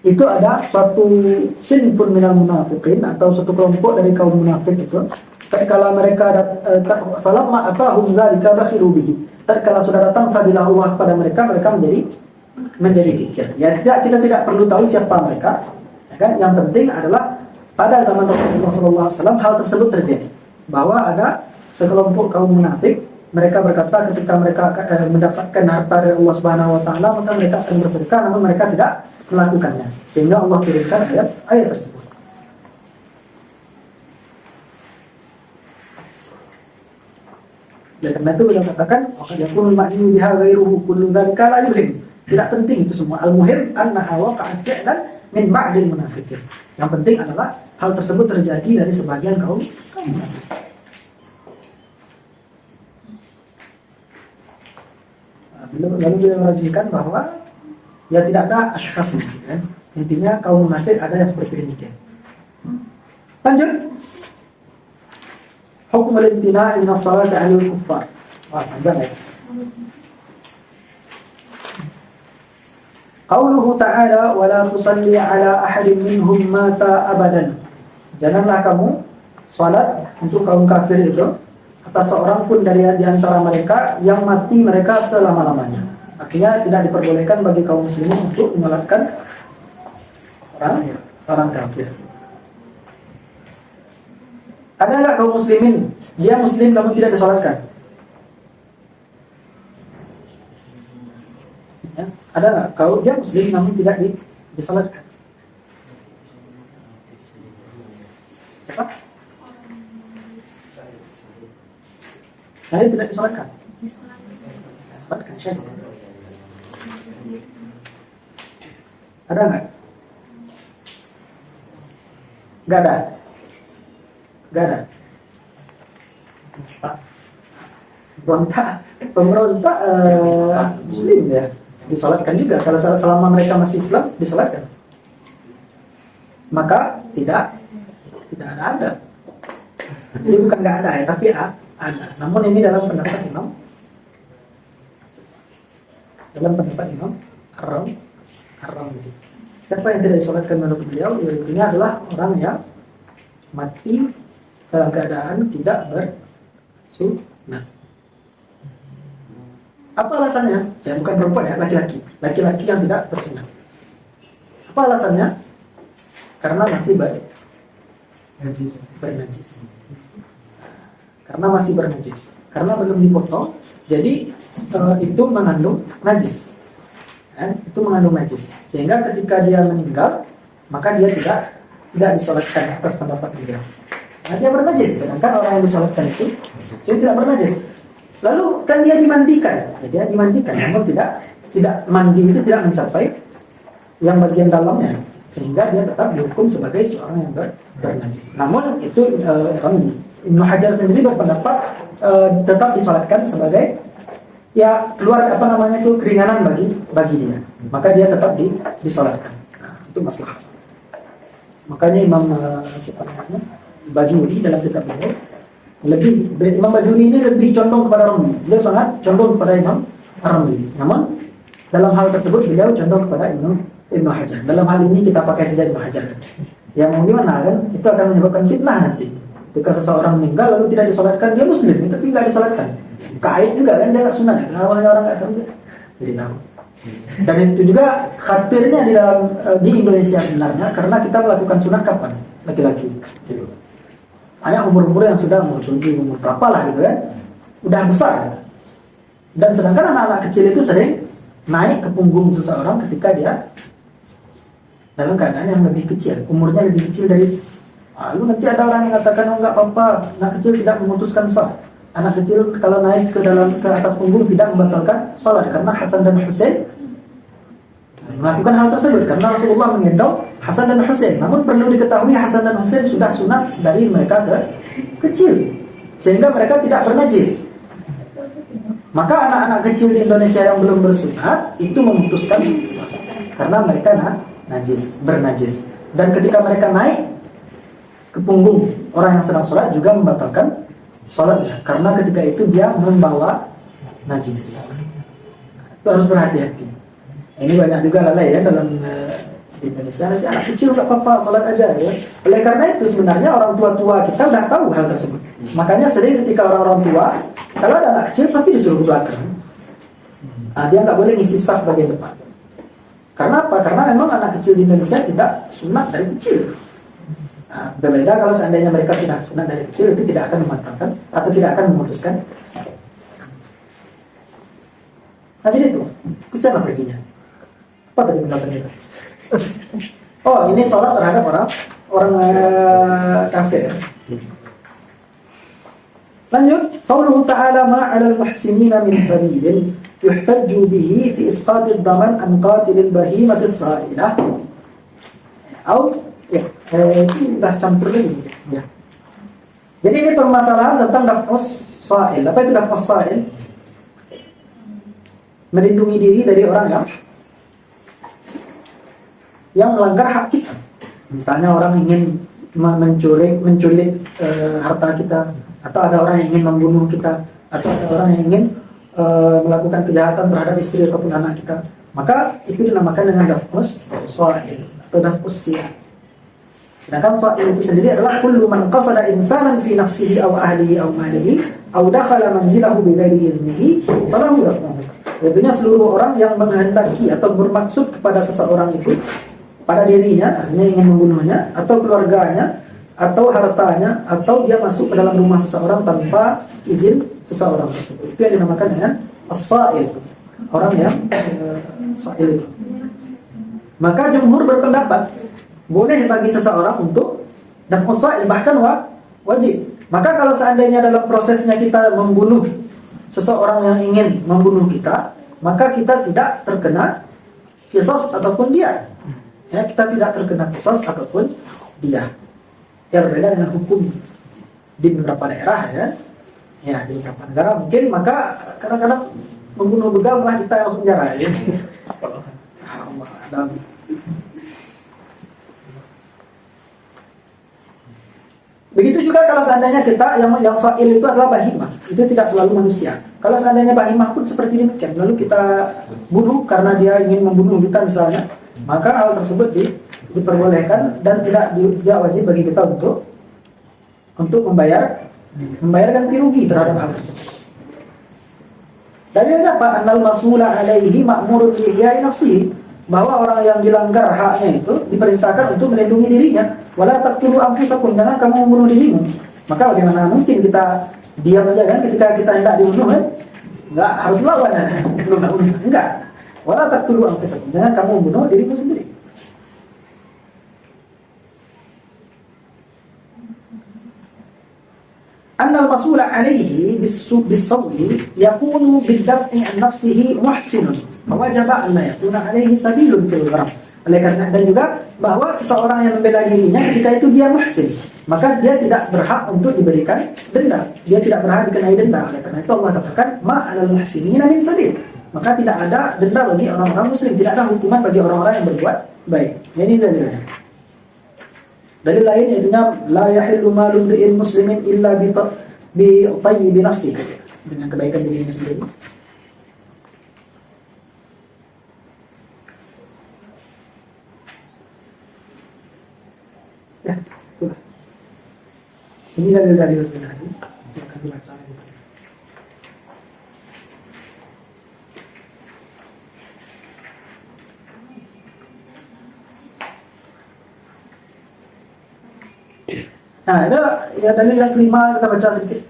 itu ada suatu sinfun minal munafiqin atau suatu kelompok dari kaum munafik itu. Tatkala mereka falamma atahum dzalika bakhiru bihi. Tatkala sudah datang fadilah Allah kepada mereka menjadi kikir. Ya kita tidak perlu tahu siapa mereka. Ya kan? Yang penting adalah pada zaman Rasulullah SAW hal tersebut terjadi, bahwa ada sekelompok kaum munafik. Mereka berkata ketika mereka mendapatkan harta dari Allah Subhanahu Wa Taala, maka mereka akan bersedekah, namun mereka tidak melakukannya, sehingga Allah turunkan ayat tersebut. Dan karena itu beliau katakan, "Waqad yakunu al-ma'ni biha ghairuhu kullu dzalika la yuhim." Tidak penting itu semua. Al-muhim annaha waqa'at fi'lan min ba'dil munafiqin. Yang penting adalah hal tersebut terjadi dari sebagian kaum munafik. Lalu dia merajihkan bahwa ya tidak ada asyraf ya. Intinya kaum munafik ada yang seperti demikian. Lanjut. Hukum al-imtina' min as-salati 'ala al-kuffar. Wah, panjang ya. Qauluhu ta'ala wa la tusalli 'ala ahadin minhum mata abadan. Janganlah kamu salat untuk kaum kafir itu atas seorang pun dari di antara mereka yang mati mereka selama-lamanya. Artinya tidak diperbolehkan bagi kaum muslimin untuk menyolatkan orang kafir. Ada enggak kaum muslimin dia muslim namun tidak disolatkan? Ya, ada enggak kaum dia muslim namun tidak disolatkan? Siapa? Saya tidak disolatkan. Disolatkan syahid. Ada enggak? Enggak ada. Enggak ada. Pemberontak muslim ya. Disolatkan juga. Kalau selama mereka masih Islam disolatkan. Maka tidak ada. Jadi bukan enggak ada ya, tapi ada. Namun ini dalam pendapat Imam Ar-Ramli. Siapa yang tidak disolatkan menurut beliau? Ini adalah orang yang mati dalam keadaan tidak bersunat. Apa alasannya? Ya bukan perempuan ya, laki-laki. Laki-laki yang tidak bersunat. Apa alasannya? Karena masih bernajis. Karena masih bernajis. Karena belum dipotong, jadi itu mengandung najis. Itu mengandung najis. Sehingga ketika dia meninggal, maka dia tidak disolatkan atas pendapat dia. Nah, dia bernajis. Sedangkan orang yang disolatkan itu dia tidak bernajis. Lalu kan dia dimandikan. Ya, dia dimandikan, namun tidak mandi itu tidak mencapai yang bagian dalamnya, sehingga dia tetap dihukum sebagai seorang yang bernajis. Namun itu Ibnu Hajar sendiri berpendapat tetap disolatkan sebagai ya keluar keringanan bagi dia. Maka dia tetap disolatkan. Nah, itu masalah. Makanya Imam Bajuri dalam kitab ini Imam Bajuri ini lebih condong kepada Ramli. Beliau sangat condong kepada Imam Ramli. Namun dalam hal tersebut beliau condong kepada Ibnu Hajar. Dalam hal ini kita pakai saja Ibnu Hajar. Yang mau gimana kan? Itu akan menyebabkan fitnah nanti. Ketika seseorang meninggal lalu tidak disolatkan, dia muslim tapi tidak disolatkan. Kait juga kan, dia nggak sunat. Awalnya orang nggak tahu, jadi tahu. Dan itu juga khatirnya di Indonesia sebenarnya, karena kita melakukan sunat kapan? Laki-laki. Hanya umur-umur yang sudah umur 7, umur berapa lah gitu kan, udah besar gitu. Dan sedangkan anak-anak kecil itu sering naik ke punggung seseorang ketika dia dalam keadaan yang lebih kecil, umurnya lebih kecil dari. Lalu nanti ada orang yang mengatakan enggak apa-apa, anak kecil tidak memutuskan sah. Anak kecil kalau naik ke atas punggung tidak membatalkan salat, karena Hasan dan Husain melakukan hal tersebut karena Rasulullah menggendong Hasan dan Husain. Namun perlu diketahui Hasan dan Husain sudah sunat dari mereka kecil, sehingga mereka tidak bernajis. Maka anak-anak kecil di Indonesia yang belum bersunat itu memutuskan karena mereka bernajis. Dan ketika mereka naik ke punggung orang yang sedang sholat juga membatalkan sholatnya, karena ketika itu dia membawa najis. Itu harus berhati-hati. Ini banyak juga lalai ya dalam di Indonesia. Nanti anak kecil nggak apa-apa, sholat aja ya. Oleh karena itu sebenarnya orang tua-tua kita udah tahu hal tersebut. Makanya sering ketika orang-orang tua, kalau ada anak kecil pasti disuruh sholatkan. Dia nggak boleh ngisi saf bagian depan. Karena apa? Karena memang anak kecil di Indonesia tidak sunat dari kecil. Berbeda kalau seandainya mereka sudah sunat dari kecil, itu tidak akan membatalkan atau tidak akan memutuskan. Nah jadi itu, ke sana perginya. Apa tadi penjelasan itu? Oh, ini sholat terhadap orang kafir. Lanjut, qauluhu ta'ala ma'alal muhsinina min sabilin yuhtajju bihi fi isqatid daman an qatilil bahimatis sa'ilah. Itu udah campur lagi ya. Jadi ini permasalahan tentang daf'us sa'il. Apa itu daf'us sa'il? Melindungi diri dari orang yang melanggar hak kita. Misalnya orang ingin menculik harta kita, atau ada orang yang ingin membunuh kita, atau ada orang yang ingin melakukan kejahatan terhadap istri ataupun anak kita. Maka itu dinamakan dengan daf'us sa'il atau daf'us siyah. Sedangkan sa'il itu sendiri adalah kullu man qasada insanan fi nafsihi aw ahlihi aw malihi aw dakhala manzilahu bighairi iznihi falahu daf'uhu. Artinya seluruh orang yang menghendaki atau bermaksud kepada seseorang itu, pada dirinya, artinya ingin membunuhnya, atau keluarganya, atau hartanya, atau dia masuk ke dalam rumah seseorang tanpa izin seseorang tersebut. Itu yang dinamakan dengan as-sa'il, orang yang sa'il itu. Maka jumhur berpendapat boleh bagi seseorang untuk daf'us sa'il, bahkan wajib. Maka kalau seandainya dalam prosesnya kita membunuh seseorang yang ingin membunuh kita, maka kita tidak terkena qisas ataupun dia. Ya, kita tidak terkena qisas ataupun dia. Ya, berbeda dengan hukum di beberapa daerah ya. Ya, di beberapa negara mungkin, maka kadang-kadang membunuh begal malah kita yang masuk penjara ya. Allah, ada. Begitu juga kalau seandainya kita yang sa'il itu adalah bahimah, itu tidak selalu manusia. Kalau seandainya bahimah pun seperti demikian, lalu kita bunuh karena dia ingin membunuh kita misalnya, maka hal tersebut diperbolehkan dan tidak wajib bagi kita untuk untuk membayar ganti rugi terhadap hal tersebut. Dalilnya apa? Annal mas'ula alaihi ma'murun bi ihya'i nafsihi, bahwa orang yang dilanggar haknya itu diperintahkan untuk melindungi dirinya. Wala taqtulu anfusakum, jangan kamu membunuh dirimu. Maka bagaimana mungkin kita diam saja kan ketika kita hendak dibunuh kan? Enggak harus melawan kan? Enggak. Wala taqtulu anfusakum, jangan kamu membunuh dirimu sendiri. Annal mas'ula alaihi bis-sawli yakunu bid-daf'i an nafsihi muhsinun, fawajaba an la yakuna alaihi sabilun fil gharam. Oleh karena dan juga bahwa seseorang yang membela dirinya ketika itu dia muhsin, maka dia tidak berhak untuk diberikan denda, dia tidak berhak dikenai denda. Oleh karena itu Allah katakan ma 'alal muhsinina min sabil, maka tidak ada denda bagi orang-orang muslim, tidak ada hukuman bagi orang-orang yang berbuat baik. Ini dalilnya. Dalil lain yaitu la yahillu malu imri'in muslimin illa bi tayyibi nafsihi, dengan kebaikan dirinya sendiri. Ya, itulah. Ini dalil-dalil sebenarnya. Silakan dibaca. Nah, ada ya dalil yang kelima, kita baca sedikit.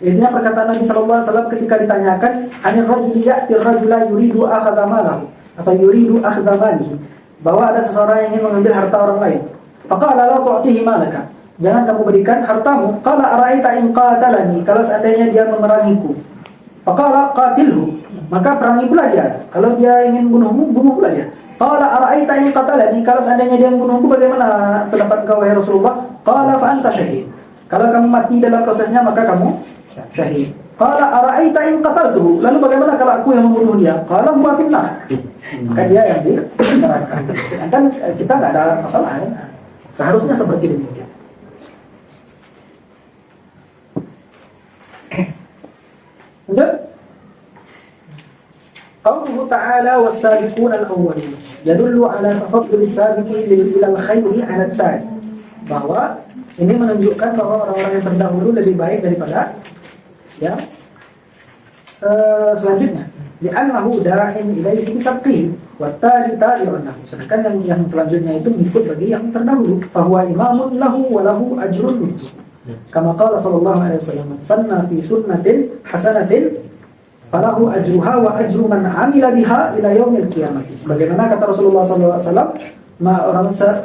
Ini perkataan Nabi sallallahu alaihi wasallam ketika ditanyakan, "Anir rajuli ya'tir rajula yuridu akhadha malahu," atau yuridu akhadha malihi, bahwa ada seseorang yang ingin mengambil harta orang lain. Faqala la tu'tihi malaka, jangan kamu berikan hartamu. Qala ara'aita in qatalani, kalau seandainya dia memerangiku. Faqala qatilhu, maka perangi pula dia. Kalau dia ingin bunuhmu, bunuh pula dia. Qala ara'aita in qatalani, kalau seandainya dia membunuhku, bagaimana pendapat engkau wahai Rasulullah? Qala fa anta syahid, kalau kamu mati dalam prosesnya maka kamu syahid. Qala ara'aita in qataltuhu, lalu bagaimana kalau aku yang membunuh dia? Qala huwa finnar, maka dia yang di neraka. Sedangkan kita enggak ada masalah kan? Seharusnya seperti demikian. Lanjut. Qauluhu ta'ala was-sabiquna al-awwalun yadullu ala tafaddul as-sabiqin ila al-khairi 'ala al-thani, bahwa ini menunjukkan bahwa orang-orang yang terdahulu lebih baik daripada yang selanjutnya. Li'annahu da'in ilaihi bisabqihi wa tali tali'un lahu, sedangkan yang selanjutnya itu mengikut bagi yang terdahulu. Fahuwa imamun lahu wa lahu ajrun mithlu, kama qala sallallahu alaihi wasallam, sanna fi sunnatin hasanatin falahu ajruha wa ajru man 'amila biha ila yaumil qiyamah. Sebagaimana kata Rasulullah sallallahu alaihi wasallam,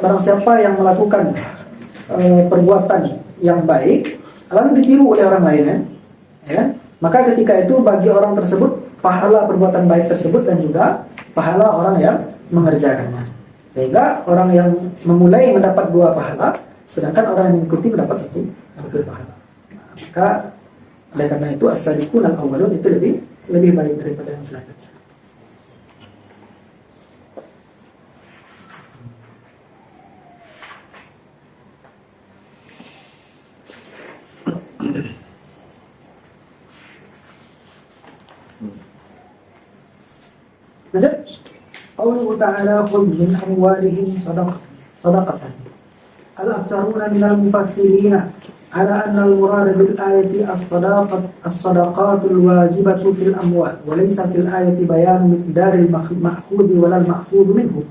barang siapa yang melakukan perbuatan yang baik lalu ditiru oleh orang lain, ya, maka ketika itu bagi orang tersebut pahala perbuatan baik tersebut dan juga pahala orang yang mengerjakannya, sehingga orang yang memulai mendapat 2 pahala, sedangkan orang yang mengikuti mendapat satu pahala. Maka oleh karena itu as-sabiqun al-awwalun itu lebih baik daripada yang selanjutnya. Lanjut. Qauluhu ta'ala khudh min amwalihim sadaqatan. Al-aktsaruna minal mufassirina ala anna al-murad bil ayati as-sadaqatul wajibatu fil amwal wa laysa fil ayati bayan miqdaril ma'khudh wa lal ma'khudh minhu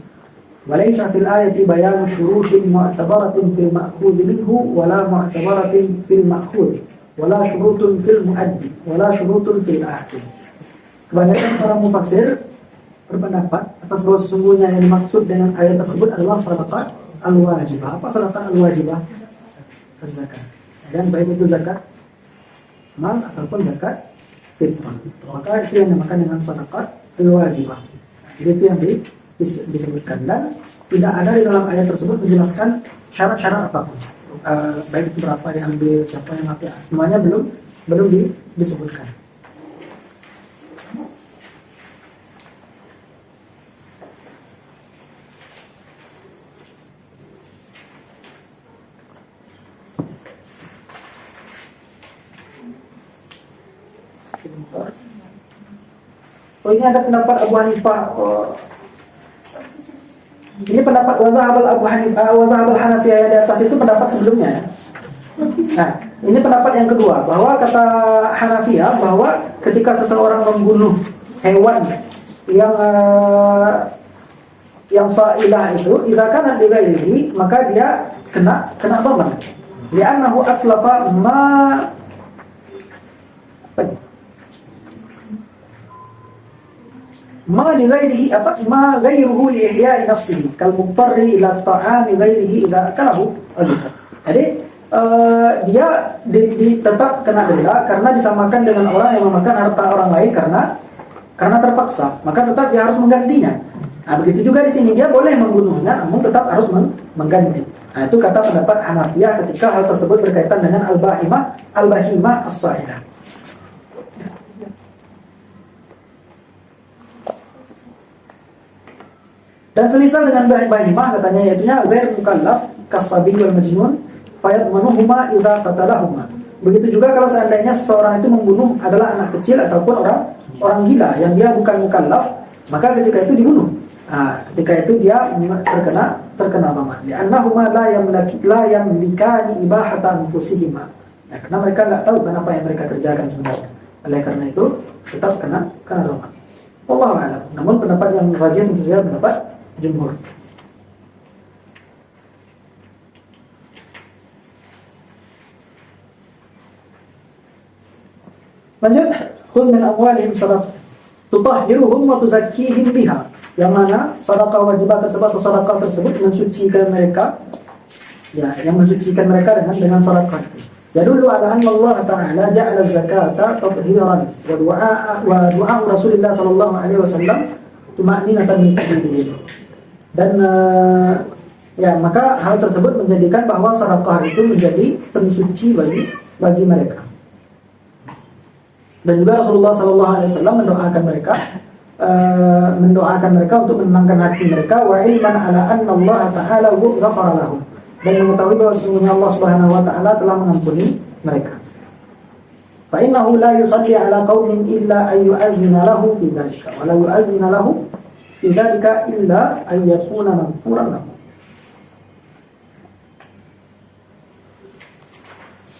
wa laysa fil ayati bayan syurutin mu'tabaratin fil ma'khudh minhu wa la mu'tabaratin fil ma'khudh wa la syurutun fil mu'addi wa la syurutun fil ahdi. Kebanyakan para mufassir berpendapat atas bahwa sesungguhnya yang dimaksud dengan ayat tersebut adalah sadaqah al-wajibah. Apa sadaqah al-wajibah? Az-zakat. Dan baik itu zakat mal ataupun zakat fitrah, maka itu yang dinamakan dengan sadaqah al-wajibah. Jadi itu yang disebutkan, dan tidak ada di dalam ayat tersebut menjelaskan syarat-syarat apapun. Baik itu berapa yang ambil, siapa yang ambil, semuanya belum disebutkan. Oh, ini ada pendapat Abu Hanifah. Ini pendapat wadhahab Abu Hanifah, wadhahab Hanafiyah yang di atas itu pendapat sebelumnya. Nah, Ini pendapat yang kedua, bahwa kata Hanafiyah bahwa ketika seseorang membunuh hewan yang sa'ilah itu, idza kana li ghairihi, maka dia kena dhaman. Li'annahu atlafa ma li ghairihi ma ghairuhu li ihya'i nafsihi kal muqtarri ila ta'ami ghairihi idza akalahu. Jadi dia tetap kena denda karena disamakan dengan orang yang memakan harta orang lain karena terpaksa, maka tetap dia harus menggantinya. Nah, begitu juga di sini dia boleh membunuhnya, namun tetap harus mengganti. Nah, itu kata pendapat Hanafiyah ketika hal tersebut berkaitan dengan al-bahimah as-sa'ilah. Dan semisal dengan bahimah katanya, yaitunya ghair mukallaf kasabi wal majnun fayadmanuhuma idza qatalahuma. Begitu juga kalau seandainya seseorang itu membunuh adalah anak kecil ataupun orang gila yang dia bukan mukallaf, maka ketika itu dibunuh. Nah, ketika itu dia terkena dhaman. Li'annahuma la yamlikani ibahata anfusihima. Ya, karena mereka enggak tahu apa yang mereka kerjakan sebenarnya. Oleh karena itu tetap kena dhaman. Wallahu a'lam. Namun pendapat yang rajih tentu saja pendapat jumhur. Lanjut, khudh min amwalihim sadaqah tutahhiruhum wa tuzakkihim biha. Yang mana sedekah wajibat tersebut atau sedekah tersebut mensucikan mereka, ya, yang mensucikan mereka dengan sedekah. Ya dulu ala anna Allah Ta'ala ja'ala zakata tathiran wa du'a Rasulullah sallallahu alaihi wasallam tuma'ninatan min qalbihim. Dan ya, maka hal tersebut menjadikan bahwa sedekah itu menjadi pensuci bagi mereka. Dan juga Rasulullah sallallahu alaihi wasallam mendoakan mereka untuk menenangkan hati mereka, wa ilman ala anna Allah Ta'ala ghafara lahum, dan mengetahui bahwa sesungguhnya Allah Subhanahu wa taala telah mengampuni mereka. Fa innahu la yusalli ala qaumin illa ay yu'adhdhina lahu fi dzalika wa la yu'adhdhina lahu fi dzalika illa ay yakuna maghfuran lahu.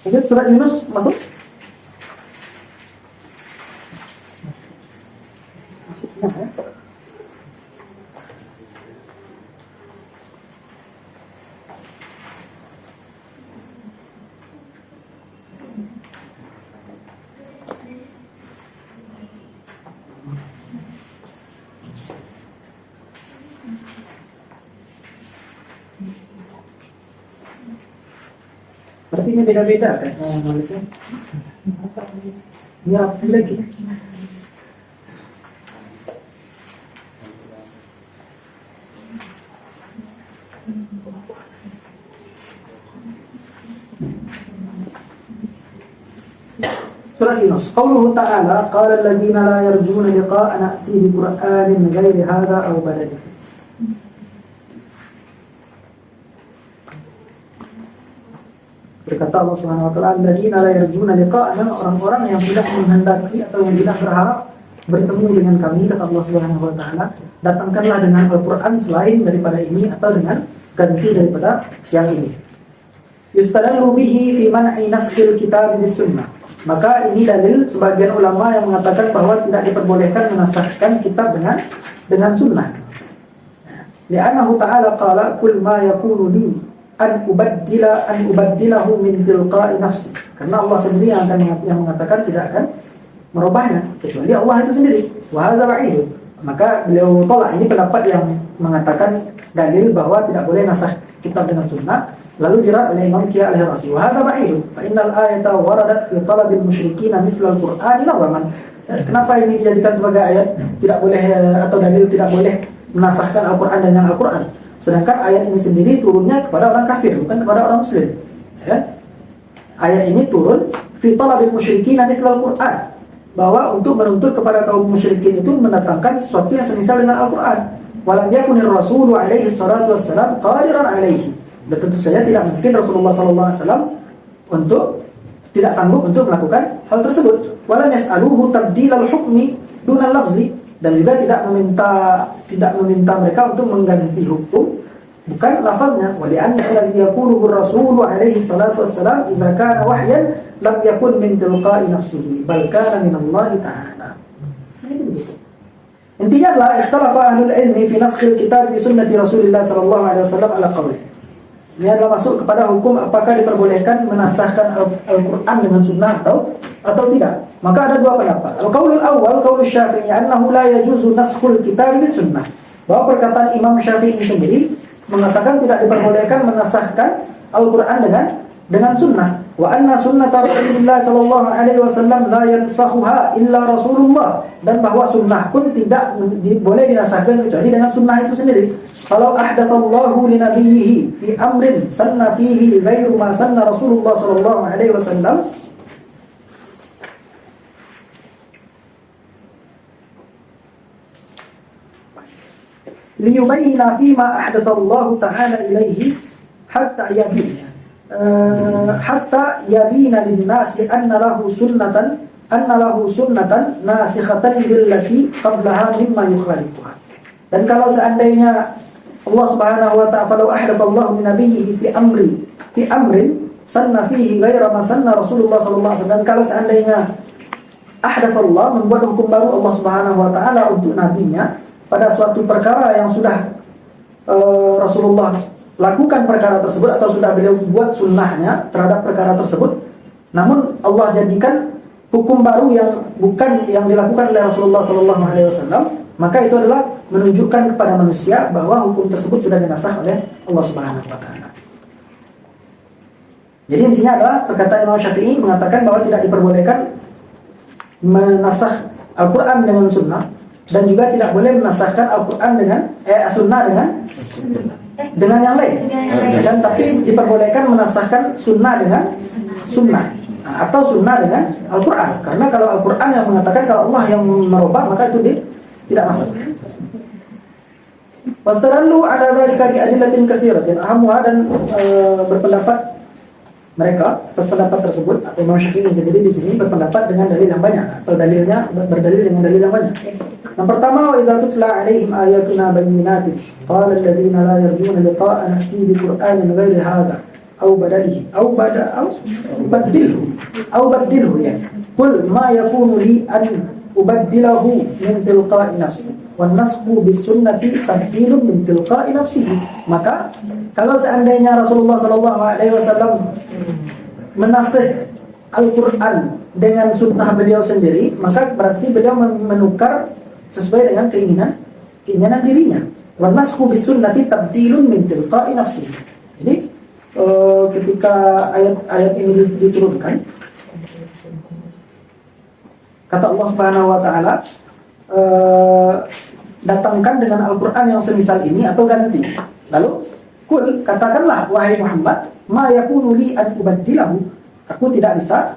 Jadi surat Yunus masuk. Artinya beda-beda kan nulisnya. Ini apa lagi? Surah Yunus. Qauluhu ta'ala qala alladziina laa yarjuuna liqaa'ana a'ti bi qur'aanin ghairi hadza aw badal. Berkata Allah Subhanahu wa taala, alladziina laa yarjuuna liqaa'ana, orang-orang yang tidak menghendaki atau yang tidak berharap bertemu dengan kami, kata Allah Subhanahu wa taala, datangkanlah dengan Al-Qur'an selain daripada ini atau dengan ganti daripada yang ini. Yustadallu bihi fi man'i naskhil kitab bis sunnah. Maka ini dalil sebagian ulama yang mengatakan bahwa tidak diperbolehkan menasahkan kitab dengan sunnah. Li'annahu ta'ala qala kul ma yakunu li an ubaddilahu min tilqa'i nafsi. Karena Allah sendiri yang mengatakan tidak akan merubahnya kecuali Allah itu sendiri. Wa hadza ba'id. Maka beliau tolak ini pendapat yang mengatakan dalil bahwa tidak boleh nasah kitab dengan sunnah. Lalu dirad oleh Imam Qiyah al-Hirasi, wa hadza ba'id, fa innal ayata waradat fi talabil musyrikin misla al-Qur'an lawaman. Kenapa ini dijadikan sebagai ayat tidak boleh atau dalil tidak boleh menasahkan Al-Qur'an dengan Al-Qur'an? Sedangkan ayat ini sendiri turunnya kepada orang kafir, bukan kepada orang muslim. Ya? Ayat ini turun fi talabil musyrikin misla al-Qur'an, bahwa untuk menuntut kepada kaum musyrikin itu mendatangkan sesuatu yang semisal dengan Al-Qur'an. Walam yakunir rasulu alaihi salatu wassalam qadiran alaihi. Dan tentu saja tidak mungkin Rasulullah SAW untuk tidak sanggup untuk melakukan hal tersebut. Walam yas'aluhu tabdilal hukmi dunal lafzi, dan juga tidak meminta mereka untuk mengganti hukum bukan lafaznya. Wa li'anna allazi yaquluhu ar-rasulu alaihi salatu wassalam idza kana wahyan lam yakun min tilqa'i nafsihi bal kana min Allah ta'ala. Intinya adalah ikhtalafa ahlul ilmi fi naskhil kitab bi sunnati Rasulillah sallallahu alaihi wasallam ala qawli. Ini adalah masuk kepada hukum apakah diperbolehkan menasahkan Al-Qur'an dengan sunnah atau tidak. Maka ada dua pendapat. Al-qaulul awal qaul Syafi'i annahu la yajuzu naskhul kitab bi sunnah. Bahwa perkataan Imam Syafi'i sendiri mengatakan tidak diperbolehkan menasahkan Al-Qur'an dengan sunnah. Wa anna sunnata Rasulillah sallallahu alaihi wasallam la yansakhuha illa Rasulullah, dan bahwa sunnah pun tidak boleh dinasahkan kecuali dengan sunnah itu sendiri. Kalau ahdatsallahu li nabiyhi fi amrin sanna fihi ghairu ma sanna Rasulullah sallallahu alaihi wasallam liyubayyina fima ahdatsallahu ta'ala ilaihi hatta yabina hatta yabina lin-nasi anna lahu sunnatan nasikhatan lillati qablaha mimma yukhalifuha. Dan kalau seandainya Allah Subhanahu wa ta'ala falau ahdatsallahu min nabiyhi fi amrin sanna fihi ghaira ma sanna Rasulullah sallallahu alaihi wasallam, dan kalau seandainya ahdatsallah membuat hukum baru Allah Subhanahu wa ta'ala untuk nabinya pada suatu perkara yang sudah Rasulullah lakukan perkara tersebut atau sudah beliau buat sunnahnya terhadap perkara tersebut, namun Allah jadikan hukum baru yang bukan yang dilakukan oleh Rasulullah sallallahu alaihi wasallam, maka itu adalah menunjukkan kepada manusia bahwa hukum tersebut sudah dinasakh oleh Allah Subhanahu wa taala. Jadi intinya adalah perkataan Imam Syafi'i mengatakan bahwa tidak diperbolehkan menasakh Al-Qur'an dengan sunnah, dan juga tidak boleh menasahkan Al-Quran dengan sunnah dengan yang lain. Dan tapi diperbolehkan menasahkan sunnah dengan sunnah, atau sunnah dengan Al-Quran. Karena kalau Al-Quran yang mengatakan kalau Allah yang merubah, maka itu tidak masalah. Wastadallu ala dzalika bi adillatin katsiratin ahammuha, dan berpendapat mereka atas pendapat tersebut, atau Imam Syafi'i sendiri di sini berpendapat dengan dalil yang banyak, atau dalilnya berdalil dengan dalil yang banyak. Yang pertama, wa idza tutla 'alaihim ayatuna bayyinatin qala alladziina la yarjuna liqa'ana na'ti bi qur'anin ghairi hadza aw badilhu ya qul ma yakunu li an ubaddilahu min tilqa'i nafsi wan nasbu bis sunnati tabdilun min tilqa'i nafsihi. Maka kalau seandainya Rasulullah sallallahu alaihi wasallam menasih Al-Qur'an dengan sunnah beliau sendiri, maka berarti beliau menukar sesuai dengan keinginan dirinya. Wan nasbu bis sunnati tabdilun min tilqa'i nafsihi. Jadi ketika ayat ini diturunkan, kata Allah Subhanahu wa taala, datangkan dengan Al-Qur'an yang semisal ini atau ganti. Lalu kul, katakanlah wahai Muhammad, ma yakunu li an ubaddilahu, aku tidak bisa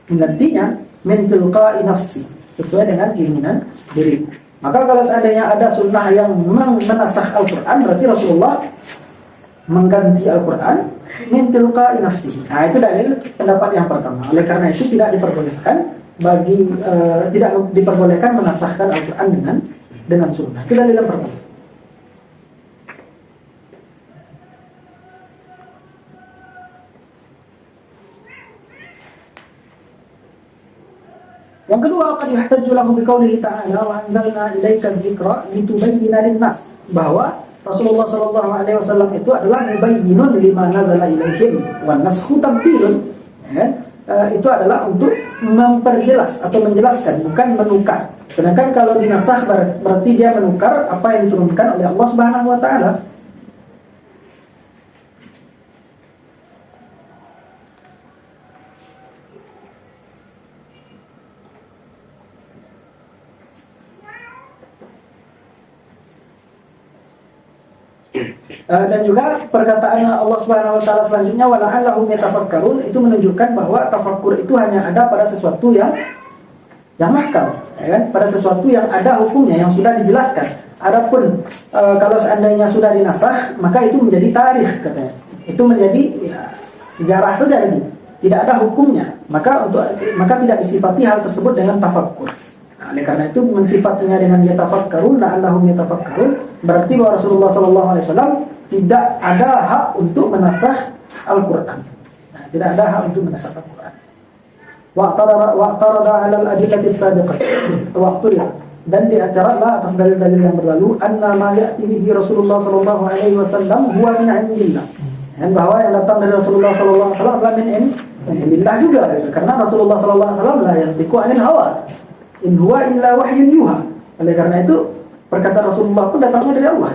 menggantinya min tilqa'i nafsi, sesuai dengan keinginan diriku. Maka kalau seandainya ada sunnah yang menasakh Al-Qur'an, berarti Rasulullah mengganti Al-Qur'an min tilqa'i nafsihi. Nah, itu dalil pendapat yang pertama. Oleh karena itu tidak diperbolehkan menasahkan Al-Qur'an dengan sunnah. Itu dalil yang pertama. Yang kedua, qad yuhtaju lahu biqaulihi ta'ala wa anzalna ilaika dzikra litubayyana lin-nas, bahwa Rasulullah sallallahu alaihi wasallam itu adalah mubayyinun lima nazala ilaihim wan naskhu tabdilun. Itu adalah untuk memperjelas atau menjelaskan, bukan menukar. Sedangkan kalau dinasakh berarti dia menukar apa yang diturunkan oleh Allah Subhanahu wa taala. Dan juga perkataan Allah Subhanahu wa taala selanjutnya wa la'allahum yatafakkarun, itu menunjukkan bahwa tafakkur itu hanya ada pada sesuatu yang mahkam, ya kan? Pada sesuatu yang ada hukumnya, yang sudah dijelaskan. Adapun kalau seandainya sudah dinasakh, maka itu menjadi tarikh katanya. Itu menjadi sejarah saja lagi, tidak ada hukumnya. Maka tidak disifati hal tersebut dengan tafakkur. Nah, oleh karena itu mensifatinya dengan yatafakkarun, la'allahum yatafakkarun, berarti bahwa Rasulullah sallallahu alaihi wasallam tidak ada hak untuk menasakh Al-Quran. Nah, tidak ada hak untuk menasakh Al-Quran. Wa'tarada 'ala al-adillati as-sabiqah. Dan diacarlah atas dalil-dalil yang berlalu anna ma ya'ti bihi Rasulullah sallallahu alaihi wasallam huwa min 'indillah. Dan bahwa yang datang dari Rasulullah sallallahu alaihi wasallam adalah min indillah juga gitu. Karena Rasulullah sallallahu alaihi wasallam la yantiqu 'anil hawa. In huwa illa wahyun yuha. Oleh karena itu perkataan Rasulullah pun datangnya dari Allah.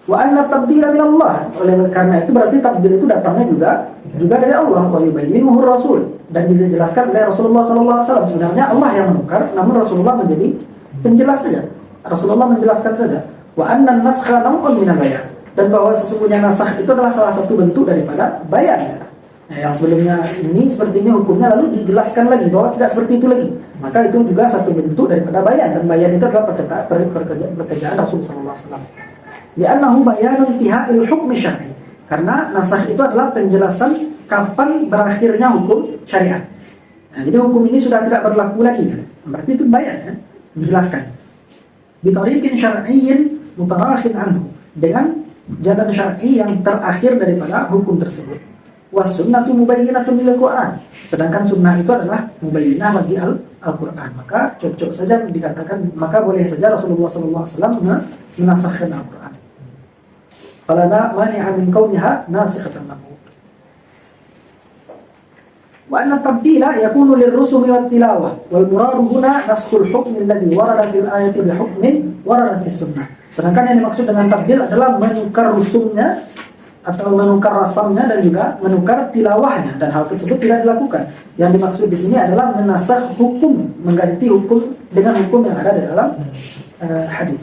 Wa anna tabdila min Allah. Oleh karena itu berarti tabdil itu datangnya juga dari Allah. Wa yubayyinuhu Rasul. Dan dijelaskan oleh Rasulullah sallallahu alaihi wasallam. Sebenarnya Allah yang menukar, namun Rasulullah menjadi penjelas saja. Rasulullah menjelaskan saja. Wa anna an-naskha naw'un min al-bayan. Dan bahwa sesungguhnya nasakh itu adalah salah satu bentuk daripada bayan. Nah, yang sebelumnya ini seperti ini hukumnya, lalu dijelaskan lagi bahwa tidak seperti itu lagi. Maka itu juga satu bentuk daripada bayan. Dan bayan itu adalah pekerjaan Rasulullah sallallahu alaihi wasallam. Li'annahu bayanun intiha'il hukmi syar'i. Karena nasakh itu adalah penjelasan kapan berakhirnya hukum syariat. Nah, jadi hukum ini sudah tidak berlaku lagi. Berarti itu bayan kan? Menjelaskan. Bitariqin syar'iyyin mutarakhin anhu. Dengan jalan syar'i yang terakhir daripada hukum tersebut. Was sunnatu mubayyinatun lil Qur'an. Sedangkan sunnah itu adalah mubayyinah bagi Al-Qur'an. Maka cocok saja dikatakan, maka boleh saja Rasulullah sallallahu alaihi wasallam menasakhkan Al-Qur'an. Falana mani'a min kauniha nasikhatan lahu. Wa anna tabdila yakunu lirrusumi wat tilawah wal muradu huna naskhul hukm alladhi warada fil ayati bi hukmin warada fis sunnah. Sedangkan yang dimaksud dengan tabdil adalah menukar rusumnya atau menukar rasamnya dan juga menukar tilawahnya, dan hal tersebut tidak dilakukan. Yang dimaksud di sini adalah menasakh hukum, mengganti hukum dengan hukum yang ada di dalam hadis.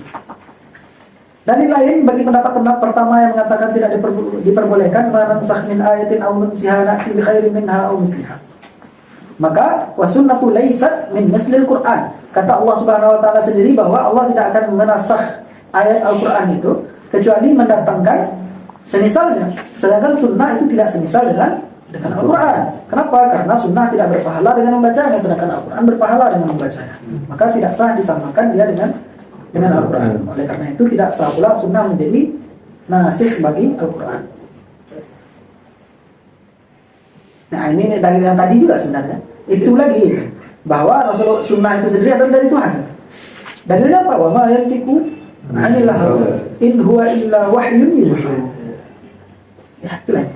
Dalil lain bagi pendapat pertama yang mengatakan tidak diperbolehkan manansakh min ayatin aw nunsiha na'ti bi khairin minha aw misliha. Maka wasunnatu laysat min mislil Qur'an. Kata Allah Subhanahu wa taala sendiri bahwa Allah tidak akan menasakh ayat Al-Qur'an itu kecuali mendatangkan semisalnya. Sedangkan sunnah itu tidak semisal dengan Al-Qur'an. Kenapa? Karena sunnah tidak berpahala dengan membacanya, sedangkan Al-Qur'an berpahala dengan membacanya. Maka tidak sah disamakan dia dengan Al-Quran. Oleh karena itu tidak sah pula sunnah menjadi nasikh bagi Al-Quran. Nah, ini dalil yang tadi juga sebenarnya. Itu lagi bahwa Rasulullah sunnah itu sendiri adalah dari Tuhan. Dalilnya apa? Wa ma yantiqu 'anil hawa in huwa illa wahyun yuha. Ya, itulah.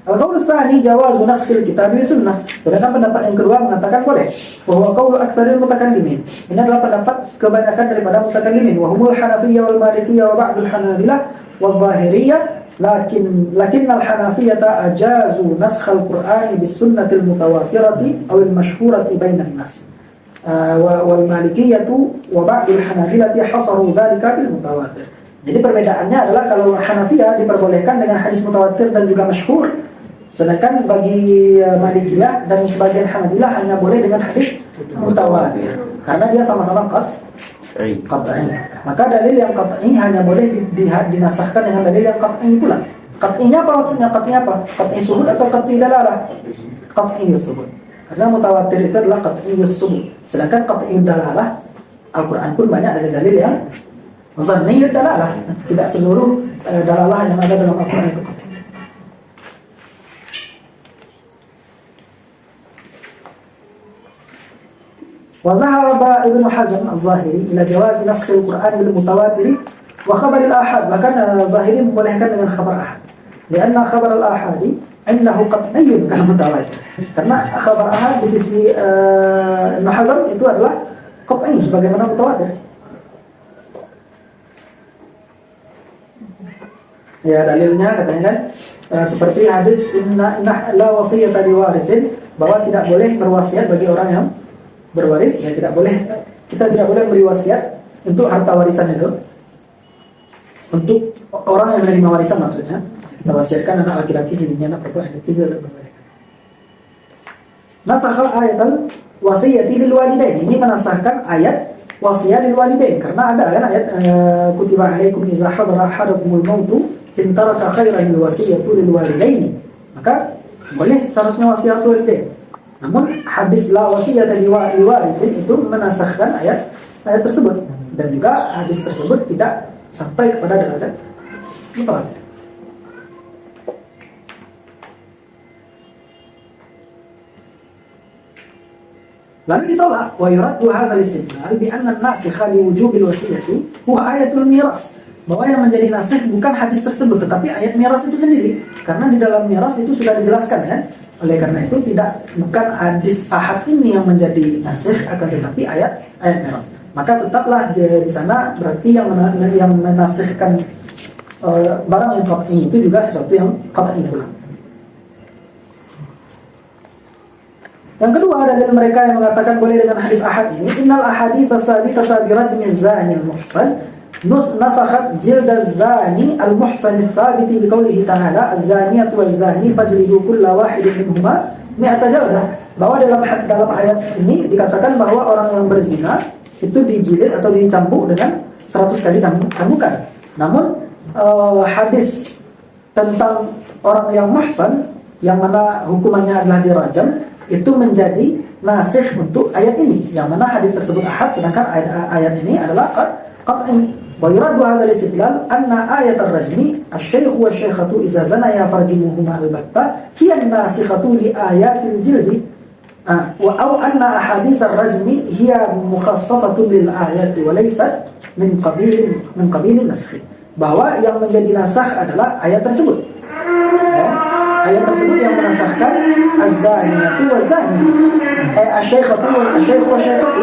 Al-qaul tsani jawazu naskhil kitab bi sunnah. Sedangkan pendapat yang kedua mengatakan boleh. Wa huwa qaulu aktsaril mutakallimin. Ini adalah pendapat kebanyakan daripada mutakallimin. Wa humul Hanafiyyah wal Malikiyyah wa ba'dul Hanabilah wal Zahiriyyah. Lakin al-Hanafiyyah ajazu naskh al-Qur'an bis sunnatil mutawatirati aw al-mashhurati bainan nas. Wal Malikiyyah wa ba'dul Hanabilah hasaru dzalika bil mutawatir. Jadi perbedaannya adalah kalau Hanafiyah diperbolehkan dengan hadis mutawatir dan juga masyhur. Sedangkan bagi Malikiyah dan sebagian Hanabilah hanya boleh dengan hadis mutawatir. Karena dia sama-sama qat'i. Maka dalil yang qat'i hanya boleh dinasahkan dengan dalil yang qat'i pula. Qat'inya apa maksudnya? Qat'i apa? Qat'i subut atau qat'i dalalah? Qat'i subut. Karena mutawatir itu adalah qat'i subut. Sedangkan qat'i dalalah, Al-Qur'an pun banyak dari dalil yang zanniyud dalalah. Tidak seluruh dalalah yang ada dalam Al-Qur'an itu. وذهب ابن حزم الظاهري إلى جواز نسخ القرآن بالمتواتر وخبر الآحاد. Bahkan Zahiri membolehkan dengan khabar ahad. Karena khabar al-ahad innahu qat'iyyun kal mutawatir. Karena khabar ahad di sisi Ibn Hazm itu adalah qat'i sebagaimana mutawatir. Ya, dalilnya katanya kan seperti hadis inna la wasiyata liwarisin, bahwa tidak boleh berwasiat bagi orang yang berwaris. Ya, kita tidak boleh beri wasiat untuk harta warisan itu untuk orang yang menerima warisan, maksudnya kita wasiatkan anak laki-laki sendiri, anak perempuan itu tidak boleh. Nasakhal ayatul wasiyati lil walidain. Ini menasahkan ayat wasiat lil walidain, karena ada kan ayat kutiba alaikum idza hadara ahadakumul mautu in taraka khairan lil wasiyatu lil walidain. Maka boleh seharusnya wasiat walidain. Namun hadis la wasiyata liwarisin itu menasahkan ayat tersebut, dan juga hadis tersebut tidak sampai kepada derajat mutawatir. Lalu ditolak, wa yuraddu hadzal istidlal bi anna an-nasikha li wujubil wasiyati huwa ayatul miras. Bahwa yang menjadi nasikh bukan hadis tersebut tetapi ayat miras itu sendiri. Karena di dalam miras itu sudah dijelaskan kan. Oleh karena itu bukan hadis ahad ini yang menjadi nasikh akan tetapi ayat miras. Maka tetaplah di sana berarti yang menasikhkan barang yang qat'i itu juga sesuatu yang qat'i pula. Yang kedua dari mereka yang mengatakan boleh dengan hadis ahad ini, innal ahadits as-sabitah bi rajmi az-zani al-muhsan nasakhat jild az-zani al-muhsan ats-thabit bi qoulihi ta'ala az-zaniyatu waz-zani fajlidu kulla wahidin minhuma mi'ata jaldah. Bahwa dalam ayat ini dikatakan bahwa orang yang berzina itu dijilid atau dicambuk dengan 100 kali cambukan. Namun hadis tentang orang yang muhsan yang mana hukumannya adalah dirajam itu menjadi nasikh untuk ayat ini, yang mana hadis tersebut ahad sedangkan ayat ini adalah qat'i. Wa yuraddu hadzal istidlal anna ayat ar-rajmi asy-syaikh wa asy-syaikhatu idza zanaya farjumuhuma al-batta hiya nasikhatu li ayatil jildi wa aw anna ahadits ar-rajmi hiya mukhassasatun lil ayati wa laysat min qabil nasikh. Bahwa yang menjadi nasakh adalah ayat tersebut. Ayat tersebut yang menasahkan az-zaniyatu waz-zani, asy-syaikhatu asy-syaikh wa asy-syaikhatu.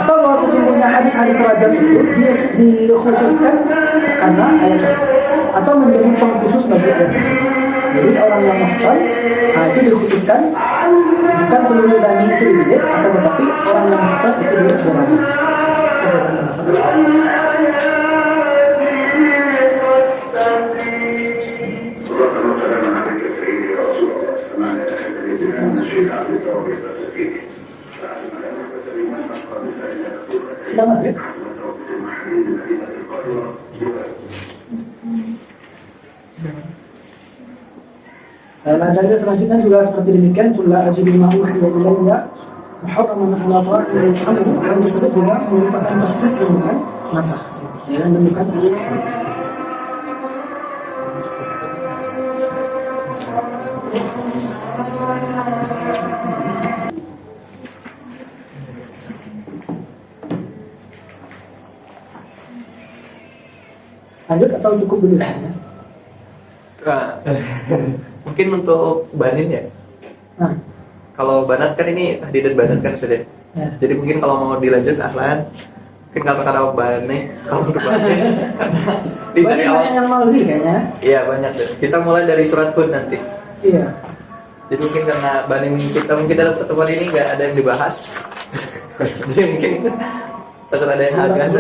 Atau bahwa sesungguhnya hadis-hadis rajam itu dikhususkan karena ayat tersebut atau menjadi pengkhusus bagi ayat tersebut. Jadi orang yang muhsan itu dikhususkan, bukan seluruh zani itu dijilid, akan tetapi orang yang muhsan itu dirajam. Selamat ya. Dalil selanjutnya juga seperti demikian, kullu ajibu ma uhiya ilayya muharraman ala ta'atin yas'alu. Hal tersebut juga merupakan taksis dan bukan nasakh. Ya, dan bukan nasakh. Lanjut atau cukup dulu ya? Mungkin untuk banin ya. Kalau banat kan ini tahdidan banat kan saja. Ya. Jadi mungkin kalau mau dilanjut ahlan, mungkin kalau banin, kalau untuk banin Banyak yang mau lagi kayaknya. Iya banyak deh. Kita mulai dari surat Hud nanti. Iya. Jadi mungkin karena banin kita mungkin dalam pertemuan ini nggak ada yang dibahas. Jadi mungkin takut ada yang agak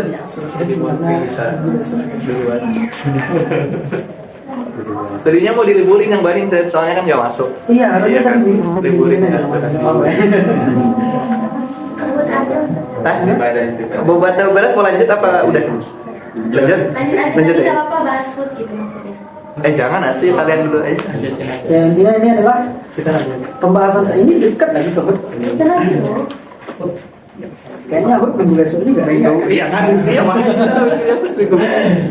jadi mungkin bisa duluan. Tadinya mau diliburin yang banin, soalnya kan nggak masuk. Iya, harusnya kan liburin ya. Batal berat mau lanjut apa udah? Lanjut ya. Apa bahas food gitu maksudnya? Jangan nanti kalian dulu aja. Ya intinya ini adalah pembahasan saya ini dekat lagi sobat. Kayaknya aku minggu besok juga. Iya kan? Iya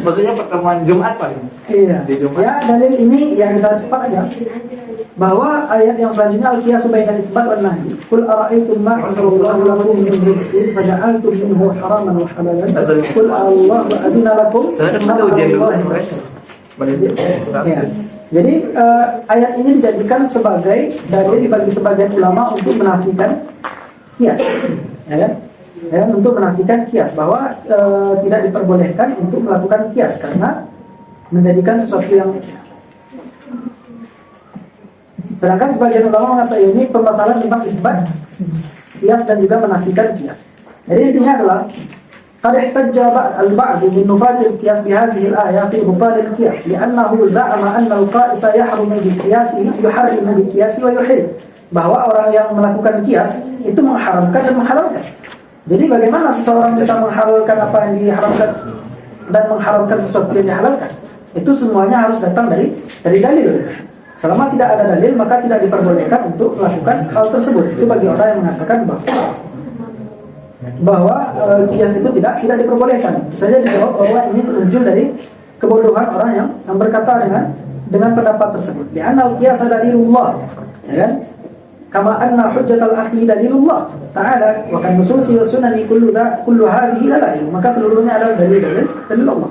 maksudnya pertemuan Jumat paling. Iya. Di Jumat. Ya dalil ini yang kita cepat aja. Bahwa ayat yang selanjutnya al-qiyasu bainal isbat wan nahi. Qul ara'aytum ma anzalallahu lakum min rizqin faja'altum minhu haraman wa halalan. Qul Allahu adina lakum. Kita ujian dulu. Ya. Jadi ayat ini dijadikan sebagai dalil bagi sebagian ulama untuk menafikan qiyas. Ya kan? Ya, untuk menafikan qiyas bahwa tidak diperbolehkan untuk melakukan qiyas karena menjadikan sesuatu yang. Sedangkan sebagian ulama mengatakan ini permasalahan tentang isbat qiyas dan juga menafikan qiyas. Jadi intinya adalah qad ihtajja al-ba'd min nufat al-qiyas bi hadhihi al-ayah fi butal al-qiyas li'annahu za'ama anna al-qa'isa yahrumu bi-qiyasihi yuharrimu bi-qiyasi wa yuhil. Bahwa orang yang melakukan qiyas itu mengharamkan dan menghalalkan. Jadi bagaimana seseorang bisa menghalalkan apa yang diharamkan dan mengharamkan sesuatu yang dihalalkan? Itu semuanya harus datang dari dalil. Selama tidak ada dalil maka tidak diperbolehkan untuk melakukan hal tersebut. Itu bagi orang yang mengatakan bahwa qiyas itu tidak diperbolehkan. Itu saja dijawab bahwa ini muncul dari kebodohan orang yang berkata dengan pendapat tersebut. Li'anal qiyasa dalilullah, ya kan? Kama anna hujjatal aqli dalilullah ta'ala wa kan nususi was sunani kullu hadhihi dalail. Maka seluruhnya adalah dalil Allah.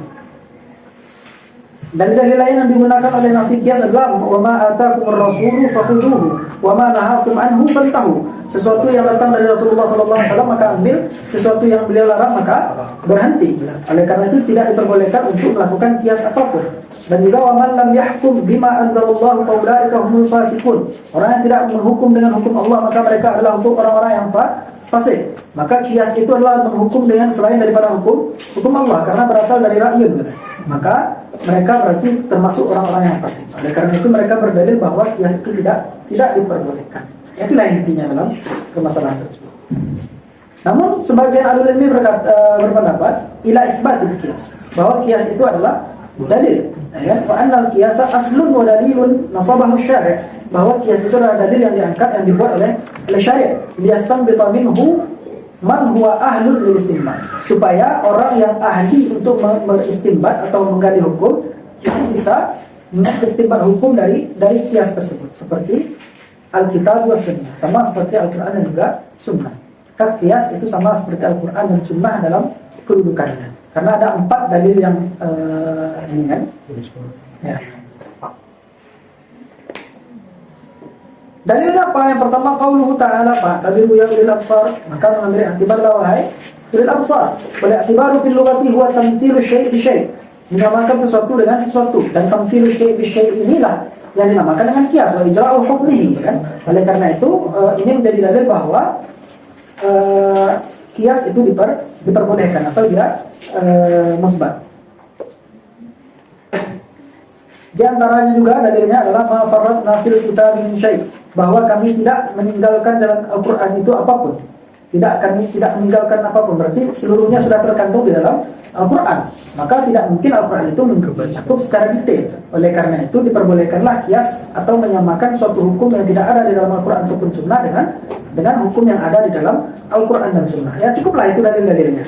Dalil-dalil lain yang digunakan oleh nafi qiyas adalah wa ma ataakumur rasulu fakhuduhu wa ma nahakum anhu fantahu. Sesuatu yang datang dari Rasulullah sallallahu alaihi wasallam maka ambil, sesuatu yang beliau larang maka berhenti. Oleh karena itu tidak diperbolehkan untuk melakukan qiyas apapun. Dan juga wa man lam yahkum bima anzalallahu fa ulaika humul fasiqun. Orang yang tidak menghukum dengan hukum Allah maka mereka adalah untuk orang-orang yang fasik. Maka qiyas itu adalah menghukum dengan selain daripada hukum Allah karena berasal dari ra'yun. Maka mereka berarti termasuk orang-orang yang fasik. Oleh karena itu mereka berdalil bahwa qiyas itu tidak diperbolehkan. Itulah intinya dalam permasalahan tersebut. Namun sebagian ahli ilmi berpendapat ila isbatil qiyas, bahwa qiyas itu adalah dalil. Ya, wa annal qiyasa aslun wa dalilun nasabahu syari', bahwa qiyas itu adalah dalil yang diangkat, yang dibuat oleh syariat. Liyastanbita minhu man huwa ahlul lil istinbat, supaya orang yang ahli untuk beristinbat atau menggali hukum itu bisa mengistinbat hukum dari qiyas tersebut, seperti Alkitab wa Sunnah, sama seperti Al-Quran dan juga Sunnah. Maka qiyas itu sama seperti Al-Quran dan Sunnah dalam kedudukannya, karena ada 4 dalil yang ini kan. Ya. Dalilnya apa? Yang pertama qauluhu ta'ala fa'tabiru ya ulil absar, maka mengambil i'tibarlah wahai ulil absar. Wal i'tibaru fil lughati huwa tamtsilu syai' bi syai', menyamakan sesuatu dengan sesuatu, dan tamtsilu syai' bi syai' inilah yang dinamakan dengan qiyas wa ijra'u hukmihi, kan. Oleh karena itu ini menjadi dalil bahwa qiyas itu diperbolehkan atau dia musbat. Di antaranya juga dalilnya adalah ma farratna fil kitab min syai', bahwa kami tidak meninggalkan dalam Al-Quran itu apapun. Kami tidak meninggalkan apapun, berarti seluruhnya sudah terkandung di dalam Al-Quran. Maka tidak mungkin Al-Quran itu mencakup secara detail. Oleh karena itu diperbolehkanlah qiyas atau menyamakan suatu hukum yang tidak ada di dalam Al-Quran ataupun Sunnah dengan hukum yang ada di dalam Al-Quran dan Sunnah. Ya cukuplah itu dalil-dalilnya.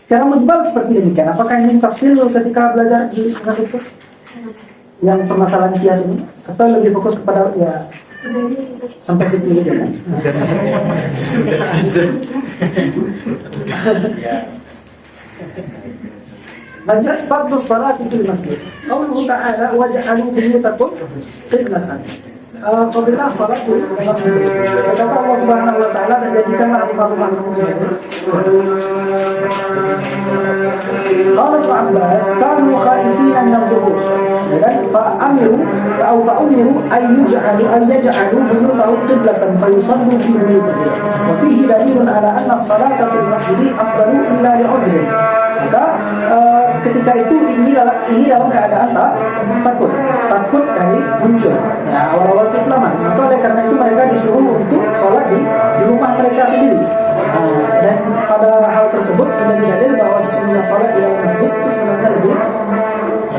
Secara mujmal seperti demikian. Apakah ini tafsir ketika belajar di dengan itu yang permasalahan qiyas ini, atau lebih fokus kepada ya sampai situ dulu kan? Lanjut fadlu salati fil masjid. Qauluhu ta'ala waj'alu buyutakum qiblatan. Fadilah salat di masjid. Kata Allah Subhanahu wa taala, dan jadikanlah rumah-rumah kamu sebagai. Qala Ibnu Abbas, kanu khaifina min al-qubur. Dan fa'amiru ay yaj'alu buyutahum qiblatan fayusallu fi buyutihim. Wa fihi dalilun ala anna as-salata fil masjid afdalu illa li'udhrin. Maka ketika itu ini dalam keadaan takut dari muncul ya awal-awal keislaman. Maka oleh karena itu mereka disuruh untuk sholat di rumah mereka sendiri. Dan pada hal tersebut menjadi dalil bahwa sesungguhnya sholat di dalam masjid itu sebenarnya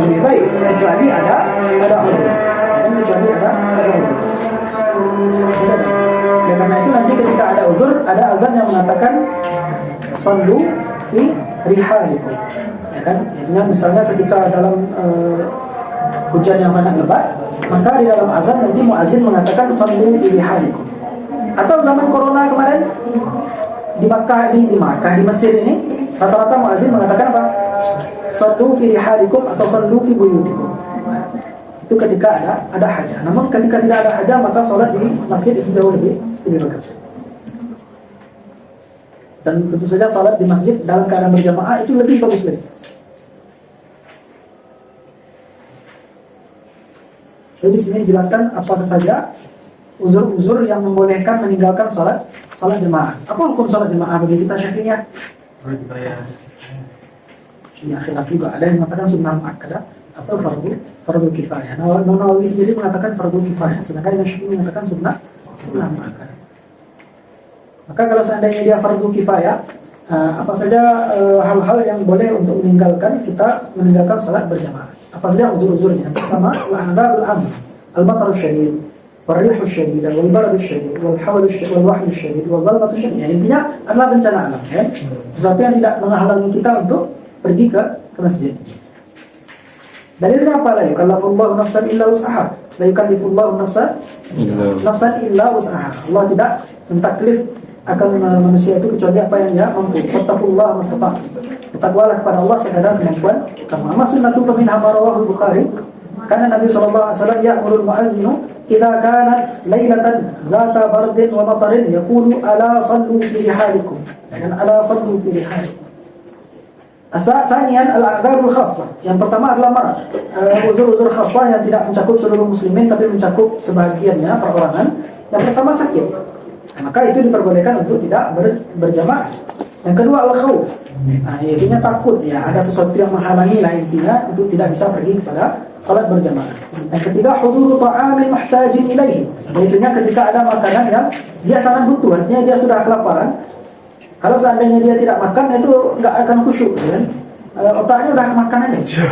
lebih baik, kecuali ada uzur. Dan kecuali ada uzur. Ya karena itu nanti ketika ada uzur, ada azan yang mengatakan sallu fi rihalikum, ya kan? Jadinya misalnya ketika dalam hujan yang sangat lebat, maka di dalam azan nanti muazin mengatakan sallu fi rihalikum. Atau zaman corona kemarin di Makkah di Mesir ini rata-rata muazin mengatakan apa? Sallu fi rihalikum atau sallu fi buyutikum. Itu ketika ada hajah. Namun ketika tidak ada hajah, maka sholat di masjid itu jauh lebih bagus. Dan tentu saja salat di masjid dalam keadaan berjamaah itu lebih bagus lagi. Jadi di sini dijelaskan apa saja uzur-uzur yang membolehkan meninggalkan salat jemaah. Apa hukum salat jemaah bagi kita Syafi'iyah? Ya, khilaf juga. Ada yang mengatakan sunnah muakkadah atau fardu kifayah. Nawawi sendiri mengatakan fardu kifayah, sedangkan Imam Syafi'i mengatakan sunnah muakkadah. Maka kalau seandainya dia fardu kifayah, Apa saja hal-hal yang boleh untuk meninggalkan salat berjamaah. Apa saja uzur-uzurnya? Pertama, al-adzabul am, al-matar syadid, والريح الشديدة والبرد الشديد والوحل الشديد والظلمة الشديدة. Intinya adalah bencana alam, ya. Sesuatu yang tidak menghalangi kita untuk pergi ke masjid. Dalilnya apa? La yukallifullahu nafsan illa wus'aha. La yukallifullahu nafsan illa wus'aha. Allah tidak mentaklif akan manusia itu kecuali apa yang dia mampu. Fattaqullaha mastata'tum. Bertakwalah kepada Allah sekadar kemampuan kamu. Amma sunnatu fa minha ma rawahu al-Bukhari. Karena Nabi sallallahu alaihi wasallam ya'muru al-mu'adhdhinu idza kanat lailatan zata bardin wa matarin yaqulu ala sallu fi rihalikum. Dan ala sallu fi rihalikum. Asanian al-a'dzarul khassah. Yang pertama adalah marad. Uzur-uzur khassah yang tidak mencakup seluruh muslimin tapi mencakup sebahagiannya perorangan. Yang pertama sakit. Maka itu diperbolehkan untuk tidak berjamaah. Yang kedua al-khauf. Intinya takut, ya, ada sesuatu yang menghalangi lah intinya untuk tidak bisa pergi kepada salat berjamaah. Yang ketiga huduru ta'amin muhtajin ilaihi. Intinya ketika ada makanan yang dia sangat butuh, artinya dia sudah kelaparan. Kalau seandainya dia tidak makan itu nggak akan khusyuk, kan? Otaknya udah makan aja.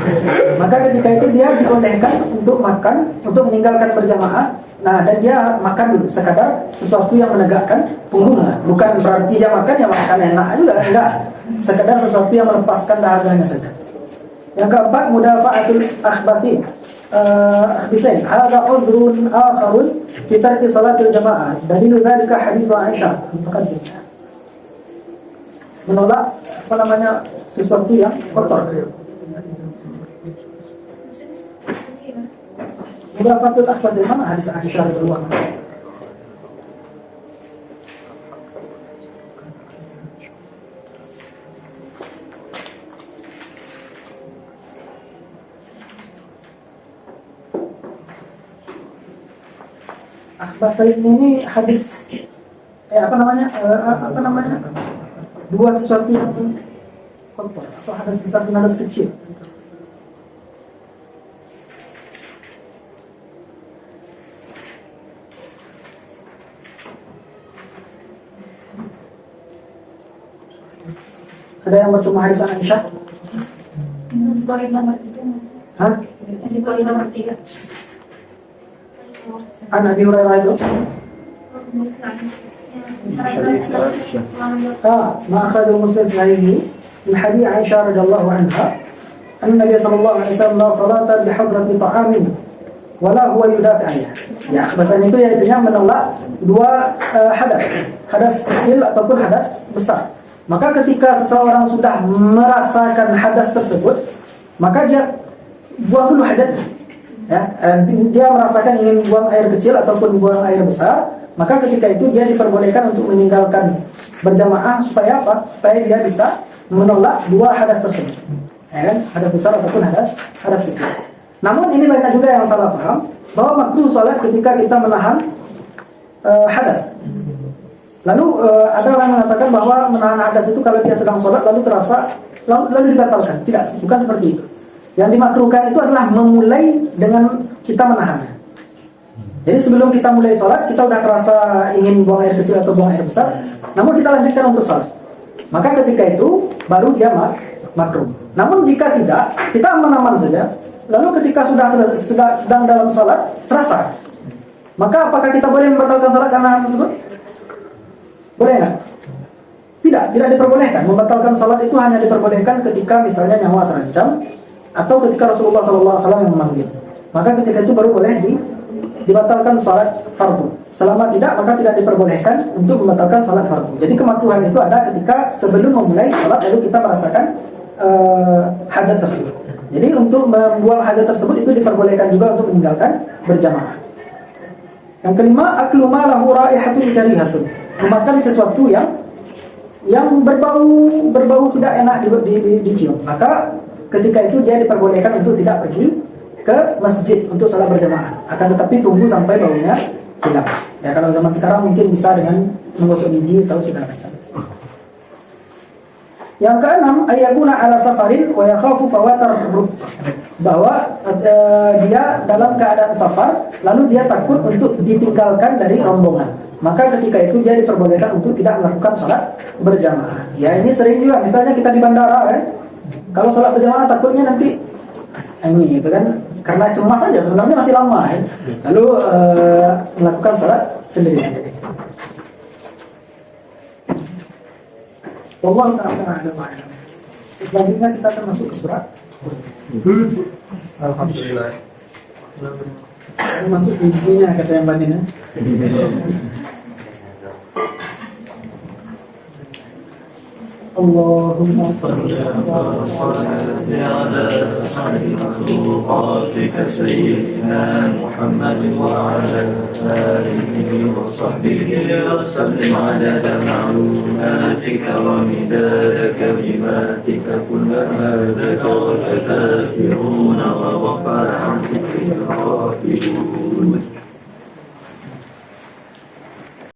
Maka ketika itu dia dibolehkan untuk makan, untuk meninggalkan berjamaah. Nah, dan dia makan dulu sekadar sesuatu yang menegakkan punggungnya. Bukan berarti dia makan ya makan enak juga, enggak. Sekadar sesuatu yang melepaskan dahaganya saja. Yang keempat, mudafa'atul akhbathin. Hadza udhrun akharun fi tarki salatil jamaah. Dalilu dzalika hadits Aisyah mutaqaddim. Menolak sesuatu yang kotor. Mudafatul akhbath mana hadis Aisyah radhiyallahu anha. Akhbathain ini hadis dua sesuatu yang kotor atau hadas besar dan hadas kecil. Ada yang bertemu hadis Aisyah? Sebagai nomor 3. Hah? Sebagai nomor 3. An Abi Hurairah itu? ما أخرجه مسلم في هذه من حديث عائشة رضي الله عنها أن النبي صلى الله عليه وسلم لا صلاة بحضرة طعام ولا هو يدافع عنها. Ya, akhbatan itu yaitu menolak dua hadas kecil ataupun hadas besar. Maka ketika seseorang sudah merasakan hadas tersebut, maka dia buang dulu hajatnya. Ya, dia merasakan ingin buang air kecil ataupun buang air besar, maka ketika itu dia diperbolehkan untuk meninggalkan berjamaah supaya apa? Supaya dia bisa menolak dua hadas tersebut. Ya kan? Hadas besar ataupun hadas kecil. Namun ini banyak juga yang salah paham bahwa makruh salat ketika kita menahan hadas. Lalu ada orang mengatakan bahwa menahan hadas itu kalau dia sedang sholat lalu terasa lalu dibatalkan. Tidak, bukan seperti itu. Yang dimakruhkan itu adalah memulai dengan kita menahannya. Jadi sebelum kita mulai sholat kita sudah terasa ingin buang air kecil atau buang air besar, namun kita lanjutkan untuk sholat. Maka ketika itu baru dia makruh. Namun jika tidak, kita aman-aman saja. Lalu ketika sudah sedang dalam sholat terasa, maka apakah kita boleh membatalkan sholat karena hal tersebut? Boleh nggak? Tidak diperbolehkan. Membatalkan salat itu hanya diperbolehkan ketika misalnya nyawa terancam atau ketika Rasulullah SAW yang memanggil. Maka ketika itu baru boleh dibatalkan salat fardu. Selama tidak, maka tidak diperbolehkan untuk membatalkan salat fardu. Jadi kemakruhan itu ada ketika sebelum memulai salat lalu kita merasakan hajat tersebut. Jadi untuk membuang hajat tersebut itu diperbolehkan juga untuk meninggalkan berjamaah. Yang kelima, aklu ma lahu raihatun karihatun. Memakan sesuatu yang berbau tidak enak dicium. Maka ketika itu dia diperbolehkan untuk tidak pergi ke masjid untuk salat berjamaah. Akan tetapi tunggu sampai baunya hilang. Ya, kalau zaman sekarang mungkin bisa dengan menggosok gigi atau segala macam. Yang keenam, ayakuna ala safarin wa yakhafu fawatar rufq. Bahwa dia dalam keadaan safar lalu dia takut untuk ditinggalkan dari rombongan. maka ketika itu dia diperbolehkan untuk tidak melakukan sholat berjamaah. Ya ini sering juga, misalnya kita di bandara kan, kalau sholat berjamaah takutnya nanti ini gitu kan, karena cemas saja sebenarnya masih lama kan, lalu melakukan sholat sendiri-sendiri. Wallahu ta'ala a'lam. Selanjutnya kita akan masuk ke surat. Alhamdulillah. Ini masuk intinya kata yang bandingnya. Allahumma salli على أسعد مخلوقاتك سيدنا محمد وعلى آله وصحبه وسلم عدد معلوماتك ومداد كلماتك كلما ذكرك ذاكرون وغفر عن